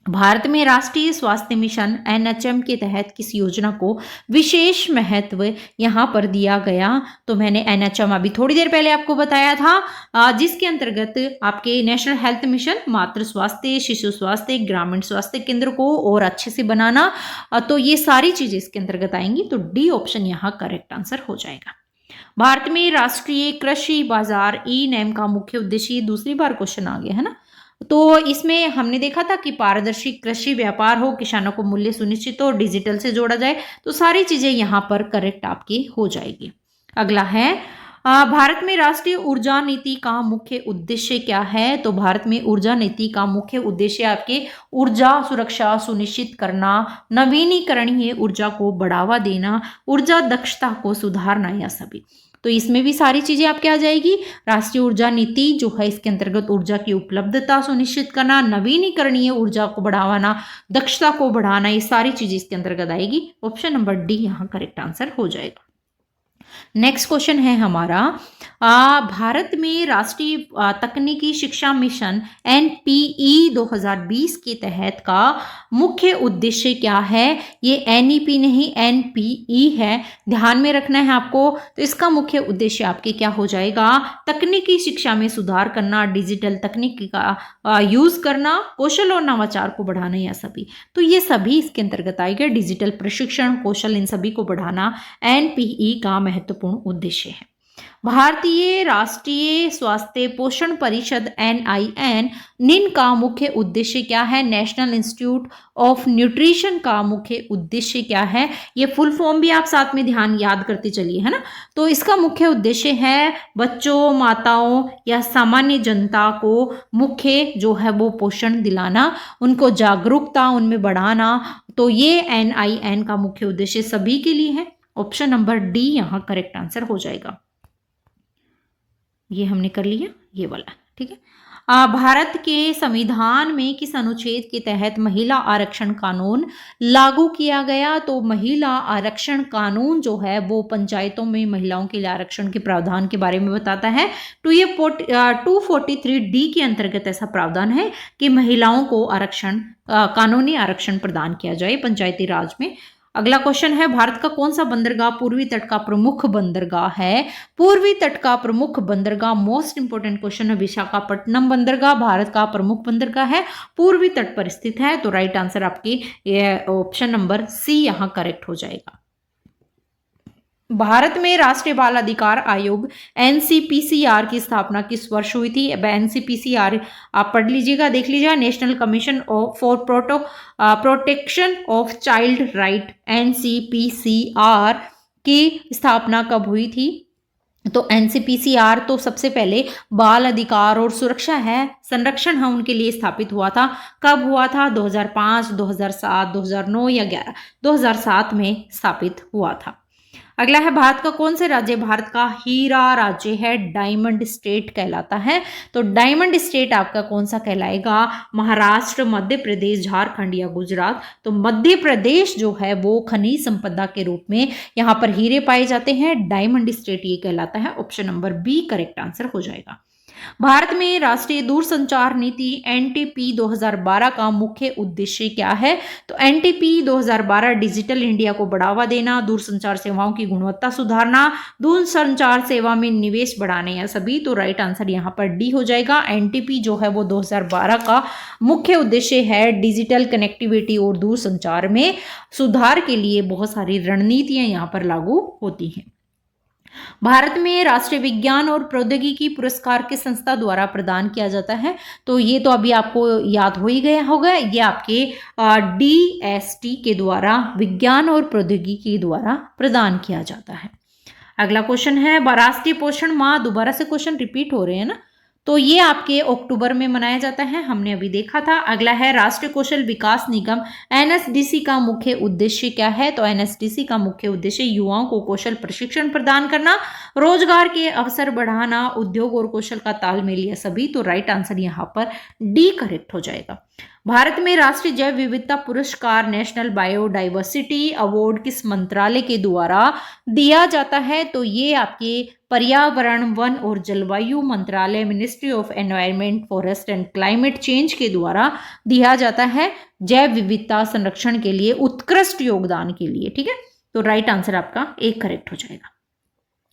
भारत में राष्ट्रीय स्वास्थ्य मिशन NHM के तहत किस योजना को विशेष महत्व यहाँ पर दिया गया? तो मैंने NHM अभी थोड़ी देर पहले आपको बताया था, जिसके अंतर्गत आपके नेशनल हेल्थ मिशन, मातृ स्वास्थ्य, शिशु स्वास्थ्य, ग्रामीण स्वास्थ्य केंद्र को और अच्छे से बनाना, तो ये सारी चीजें इसके अंतर्गत आएंगी। तो डी ऑप्शन यहाँ करेक्ट आंसर हो जाएगा। भारत में राष्ट्रीय कृषि बाजार E-NAM का मुख्य उद्देश्य, दूसरी बार क्वेश्चन आ गया है ना। तो इसमें हमने देखा था कि पारदर्शी कृषि व्यापार हो, किसानों को मूल्य सुनिश्चित हो, डिजिटल से जोड़ा जाए, तो सारी चीजें यहाँ पर करेक्ट आपकी हो जाएगी। अगला है, भारत में राष्ट्रीय ऊर्जा नीति का मुख्य उद्देश्य क्या है? तो भारत में ऊर्जा नीति का मुख्य उद्देश्य आपके ऊर्जा सुरक्षा सुनिश्चित करना, नवीनीकरणीय ऊर्जा को बढ़ावा देना, ऊर्जा दक्षता को सुधारना, या सभी। तो इसमें भी सारी चीजें आपके आ जाएगी। राष्ट्रीय ऊर्जा नीति जो है, इसके अंतर्गत ऊर्जा की उपलब्धता सुनिश्चित करना, नवीनीकरणीय ऊर्जा को बढ़ावाना, दक्षता को बढ़ाना, ये सारी चीजें इसके अंतर्गत आएगी। ऑप्शन नंबर डी यहाँ करेक्ट आंसर हो जाएगा। नेक्स्ट क्वेश्चन है हमारा, भारत में राष्ट्रीय तकनीकी शिक्षा मिशन NPE 2020 के तहत का मुख्य उद्देश्य क्या है? ये NEP नहीं NPE है, ध्यान में रखना है आपको। तो इसका मुख्य उद्देश्य आपके क्या हो जाएगा? तकनीकी शिक्षा में सुधार करना, डिजिटल तकनीक का यूज करना, कौशल और नवाचार को बढ़ाना, या सभी। तो ये सभी इसके अंतर्गत आएगा। डिजिटल प्रशिक्षण, कौशल, इन सभी को बढ़ाना NPE का महत्वपूर्ण उद्देश्य है। भारतीय राष्ट्रीय स्वास्थ्य पोषण परिषद NIN निन का मुख्य उद्देश्य क्या है? नेशनल इंस्टीट्यूट ऑफ न्यूट्रिशन का मुख्य उद्देश्य क्या है? ये फुल फॉर्म भी आप साथ में ध्यान याद करते चलिए, है ना। तो इसका मुख्य उद्देश्य है बच्चों, माताओं या सामान्य जनता को मुख्य जो है वो पोषण दिलाना, उनको जागरूकता उनमें बढ़ाना। तो ये NIN का मुख्य उद्देश्य सभी के लिए है। ऑप्शन नंबर डी यहाँ करेक्ट आंसर हो जाएगा। ये हमने कर लिया ये वाला, ठीक है। भारत के संविधान में किस अनुच्छेद के तहत महिला आरक्षण कानून लागू किया गया? तो महिला आरक्षण कानून जो है वो पंचायतों में महिलाओं के लिए आरक्षण के प्रावधान के बारे में बताता है। तो ये 243D के अंतर्गत ऐसा प्रावधान है कि महिलाओं को आरक्षण, कानूनी आरक्षण प्रदान किया जाए पंचायती राज में। अगला क्वेश्चन है, भारत का कौन सा बंदरगाह पूर्वी तट का प्रमुख बंदरगाह है? पूर्वी तट का प्रमुख बंदरगाह, मोस्ट इंपोर्टेंट क्वेश्चन है, विशाखापट्टनम बंदरगाह भारत का प्रमुख बंदरगाह है, पूर्वी तट पर स्थित है। तो राइट आंसर आपकी ऑप्शन नंबर सी यहाँ करेक्ट हो जाएगा। भारत में राष्ट्रीय बाल अधिकार आयोग NCPCR की स्थापना किस वर्ष हुई थी? NCPCR आप पढ़ लीजिएगा, देख लीजिएगा, national commission for protection of child right, NCPCR की स्थापना कब हुई थी? तो NCPCR तो सबसे पहले बाल अधिकार और सुरक्षा है, संरक्षण है, उनके लिए स्थापित हुआ था। कब हुआ था? 2005, 2007, 2009 या 11? 2007 में स्थापित हुआ था। अगला है, भारत का कौन से राज्य भारत का हीरा राज्य है? डायमंड स्टेट कहलाता है। तो डायमंड स्टेट आपका कौन सा कहलाएगा? महाराष्ट्र, मध्य प्रदेश, झारखंड या गुजरात? तो मध्य प्रदेश जो है वो खनिज संपदा के रूप में यहाँ पर हीरे पाए जाते हैं, डायमंड स्टेट ये कहलाता है। Option number B correct answer हो जाएगा। भारत में राष्ट्रीय दूरसंचार नीति NTP 2012 का मुख्य उद्देश्य क्या है? तो NTP 2012 डिजिटल इंडिया को बढ़ावा देना, दूरसंचार सेवाओं की गुणवत्ता सुधारना, दूरसंचार सेवा में निवेश बढ़ाने या सभी? तो राइट आंसर यहाँ पर डी हो जाएगा। NTP जो है वो 2012 का मुख्य उद्देश्य है डिजिटल कनेक्टिविटी और दूरसंचार में सुधार के लिए बहुत सारी रणनीतियां यहाँ पर लागू होती हैं। भारत में राष्ट्रीय विज्ञान और प्रौद्योगिकी पुरस्कार किस संस्था द्वारा प्रदान किया जाता है? तो ये तो अभी आपको याद हो ही गया होगा, ये आपके DST के द्वारा, विज्ञान और प्रौद्योगिकी द्वारा प्रदान किया जाता है। अगला क्वेश्चन है, राष्ट्रीय पोषण माह, दोबारा से क्वेश्चन रिपीट हो रहे हैं ना, तो ये आपके अक्टूबर में मनाया जाता है, हमने अभी देखा था। अगला है, राष्ट्रीय कौशल विकास निगम NSDC का मुख्य उद्देश्य क्या है? तो NSDC का मुख्य उद्देश्य युवाओं को कौशल प्रशिक्षण प्रदान करना, रोजगार के अवसर बढ़ाना, उद्योग और कौशल का तालमेल या सभी? तो राइट आंसर यहाँ पर डी करेक्ट हो जाएगा। भारत में राष्ट्रीय जैव विविधता पुरस्कार, नेशनल बायोडाइवर्सिटी अवार्ड किस मंत्रालय के द्वारा दिया जाता है? तो ये आपके पर्यावरण, वन और जलवायु मंत्रालय, ministry of environment, forest and climate change के द्वारा दिया जाता है, जैव विविधता संरक्षण के लिए उत्कृष्ट योगदान के लिए। ठीक है, तो राइट आंसर आपका एक करेक्ट हो जाएगा।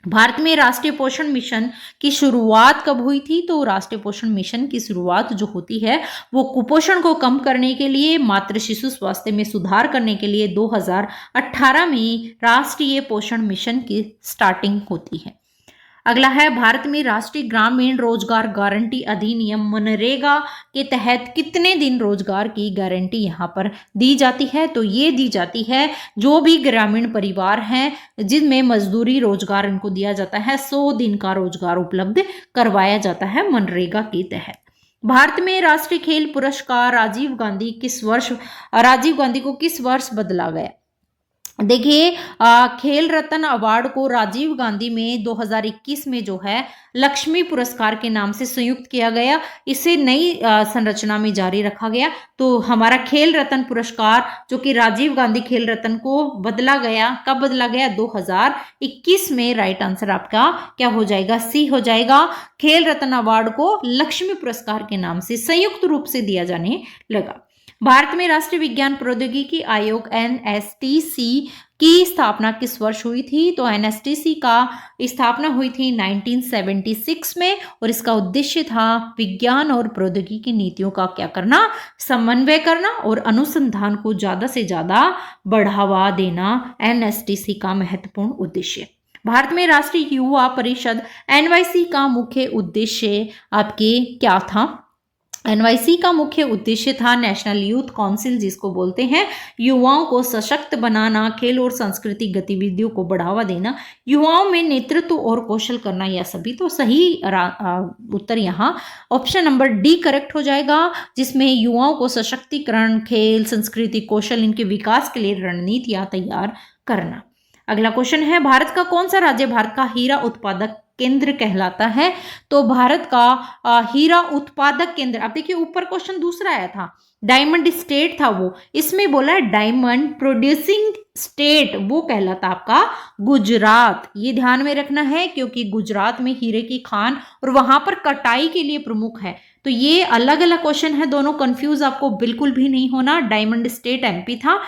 भारत में राष्ट्रीय पोषण मिशन की शुरुआत कब हुई थी? तो राष्ट्रीय पोषण मिशन की शुरुआत जो होती है वो कुपोषण को कम करने के लिए, मातृ शिशु स्वास्थ्य में सुधार करने के लिए 2018 में राष्ट्रीय पोषण मिशन की स्टार्टिंग होती है। अगला है, भारत में राष्ट्रीय ग्रामीण रोजगार गारंटी अधिनियम मनरेगा के तहत कितने दिन रोजगार की गारंटी यहाँ पर दी जाती है? तो ये दी जाती है जो भी ग्रामीण परिवार हैं जिनमें मजदूरी रोजगार इनको दिया जाता है, 100 दिन का रोजगार उपलब्ध करवाया जाता है मनरेगा के तहत। भारत में राष्ट्रीय खेल पुरस्कार राजीव गांधी को किस वर्ष बदला गया? देखिए, खेल रत्न अवार्ड को राजीव गांधी में 2021 में जो है लक्ष्मी पुरस्कार के नाम से संयुक्त किया गया, इसे नई संरचना में जारी रखा गया। तो हमारा खेल रत्न पुरस्कार जो कि राजीव गांधी खेल रत्न को बदला गया, कब बदला गया? 2021 में। राइट आंसर आपका क्या हो जाएगा? सी हो जाएगा। खेल रत्न अवार्ड को लक्ष्मी पुरस्कार के नाम से संयुक्त रूप से दिया जाने लगा। भारत में राष्ट्रीय विज्ञान प्रौद्योगिकी आयोग NSTC की स्थापना किस वर्ष हुई थी? तो NSTC का स्थापना हुई थी 1976 में और इसका उद्देश्य था विज्ञान और प्रौद्योगिकी नीतियों का क्या करना? समन्वय करना और अनुसंधान को ज्यादा से ज्यादा बढ़ावा देना NSTC का महत्वपूर्ण उद्देश्य। भारत में राष्ट्रीय युवा परिषद एनवाईसी का मुख्य उद्देश्य आपके क्या था? एनवाईसी का मुख्य उद्देश्य था नेशनल यूथ काउंसिल, जिसको बोलते हैं युवाओं को सशक्त बनाना, खेल और सांस्कृतिक गतिविधियों को बढ़ावा देना, युवाओं में नेतृत्व और कौशल करना। यह सभी तो सही उत्तर यहाँ ऑप्शन नंबर डी करेक्ट हो जाएगा, जिसमें युवाओं को सशक्तिकरण, खेल, संस्कृति, कौशल, इनके विकास के लिए रणनीतियां तैयार करना। अगला क्वेश्चन है, भारत का कौन सा राज्य भारत का हीरा उत्पादक केंद्र कहलाता है? तो भारत का हीरा उत्पादक केंद्र, अब देखिए ऊपर क्वेश्चन दूसरा आया था, डायमंड स्टेट था वो, इसमें बोला है डायमंड प्रोड्यूसिंग स्टेट, वो कहलाता आपका गुजरात। ये ध्यान में रखना है क्योंकि गुजरात में हीरे की खान और वहां पर कटाई के लिए प्रमुख है। तो ये अलग अलग क्वेश्चन है दोनों, कंफ्यूज आपको बिल्कुल भी नहीं होना। डायमंड स्टेट एमपी था,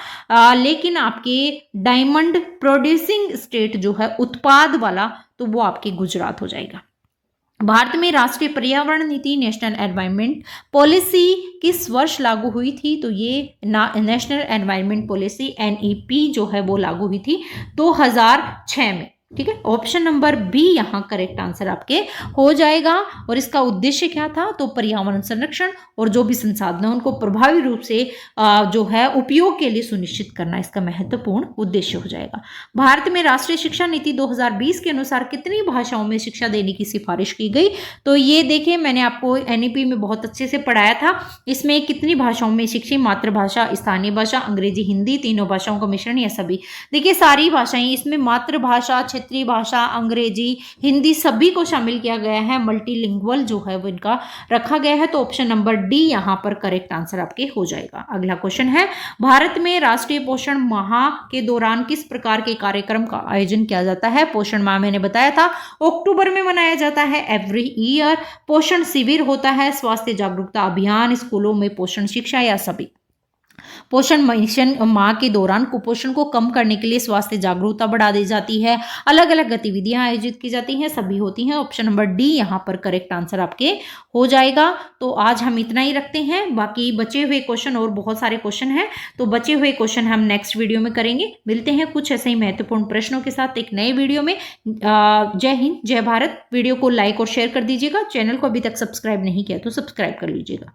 लेकिन आपके डायमंड प्रोड्यूसिंग स्टेट जो है उत्पाद वाला, तो वो आपके गुजरात हो जाएगा। भारत में राष्ट्रीय पर्यावरण नीति नेशनल एनवायरनमेंट पॉलिसी किस वर्ष लागू हुई थी? तो ये नेशनल एनवायरनमेंट पॉलिसी एनईपी जो है वो लागू हुई थी 2006 में। ठीक है, ऑप्शन नंबर बी यहाँ करेक्ट आंसर आपके हो जाएगा। और इसका उद्देश्य क्या था? तो पर्यावरण संरक्षण और जो भी संसाधन है उनको प्रभावी रूप से जो है उपयोग के लिए सुनिश्चित करना, इसका महत्वपूर्ण उद्देश्य हो जाएगा। भारत में राष्ट्रीय शिक्षा नीति 2020 के अनुसार कितनी भाषाओं में शिक्षा देने की सिफारिश की गई? तो ये देखिए मैंने आपको एनईपी में बहुत अच्छे से पढ़ाया था। इसमें कितनी भाषाओं में शिक्षा, मातृभाषा, स्थानीय भाषा, अंग्रेजी, हिंदी, तीनों भाषाओं का मिश्रण, या सभी? देखिए सारी भाषाएं, इसमें मातृभाषा, क्षेत्रीय भाषा, अंग्रेजी, हिंदी सभी को शामिल किया गया है। मल्टीलिंगुअल जो है वो इनका रखा गया है। तो ऑप्शन नंबर डी यहां पर करेक्ट आंसर आपके हो जाएगा। अगला क्वेश्चन है, भारत में राष्ट्रीय पोषण माह के दौरान किस प्रकार के कार्यक्रम का आयोजन किया जाता है? पोषण माह मैंने बताया था अक्टूबर में मनाया जाता है एवरी ईयर। पोषण शिविर होता है, स्वास्थ्य जागरूकता अभियान, स्कूलों में पोषण शिक्षा, या सभी? पोषण मिशन माह के दौरान कुपोषण को कम करने के लिए स्वास्थ्य जागरूकता बढ़ा दी जाती है, अलग अलग गतिविधियां आयोजित की जाती हैं, सभी होती हैं। ऑप्शन नंबर डी यहां पर करेक्ट आंसर आपके हो जाएगा। तो आज हम इतना ही रखते हैं, बाकी बचे हुए क्वेश्चन और बहुत सारे क्वेश्चन हैं, तो बचे हुए क्वेश्चन हम नेक्स्ट वीडियो में करेंगे। मिलते हैं कुछ ऐसे ही महत्वपूर्ण प्रश्नों के साथ एक नए वीडियो में। जय हिंद, जय भारत। वीडियो को लाइक और शेयर कर दीजिएगा। चैनल को अभी तक सब्सक्राइब नहीं किया तो सब्सक्राइब कर लीजिएगा।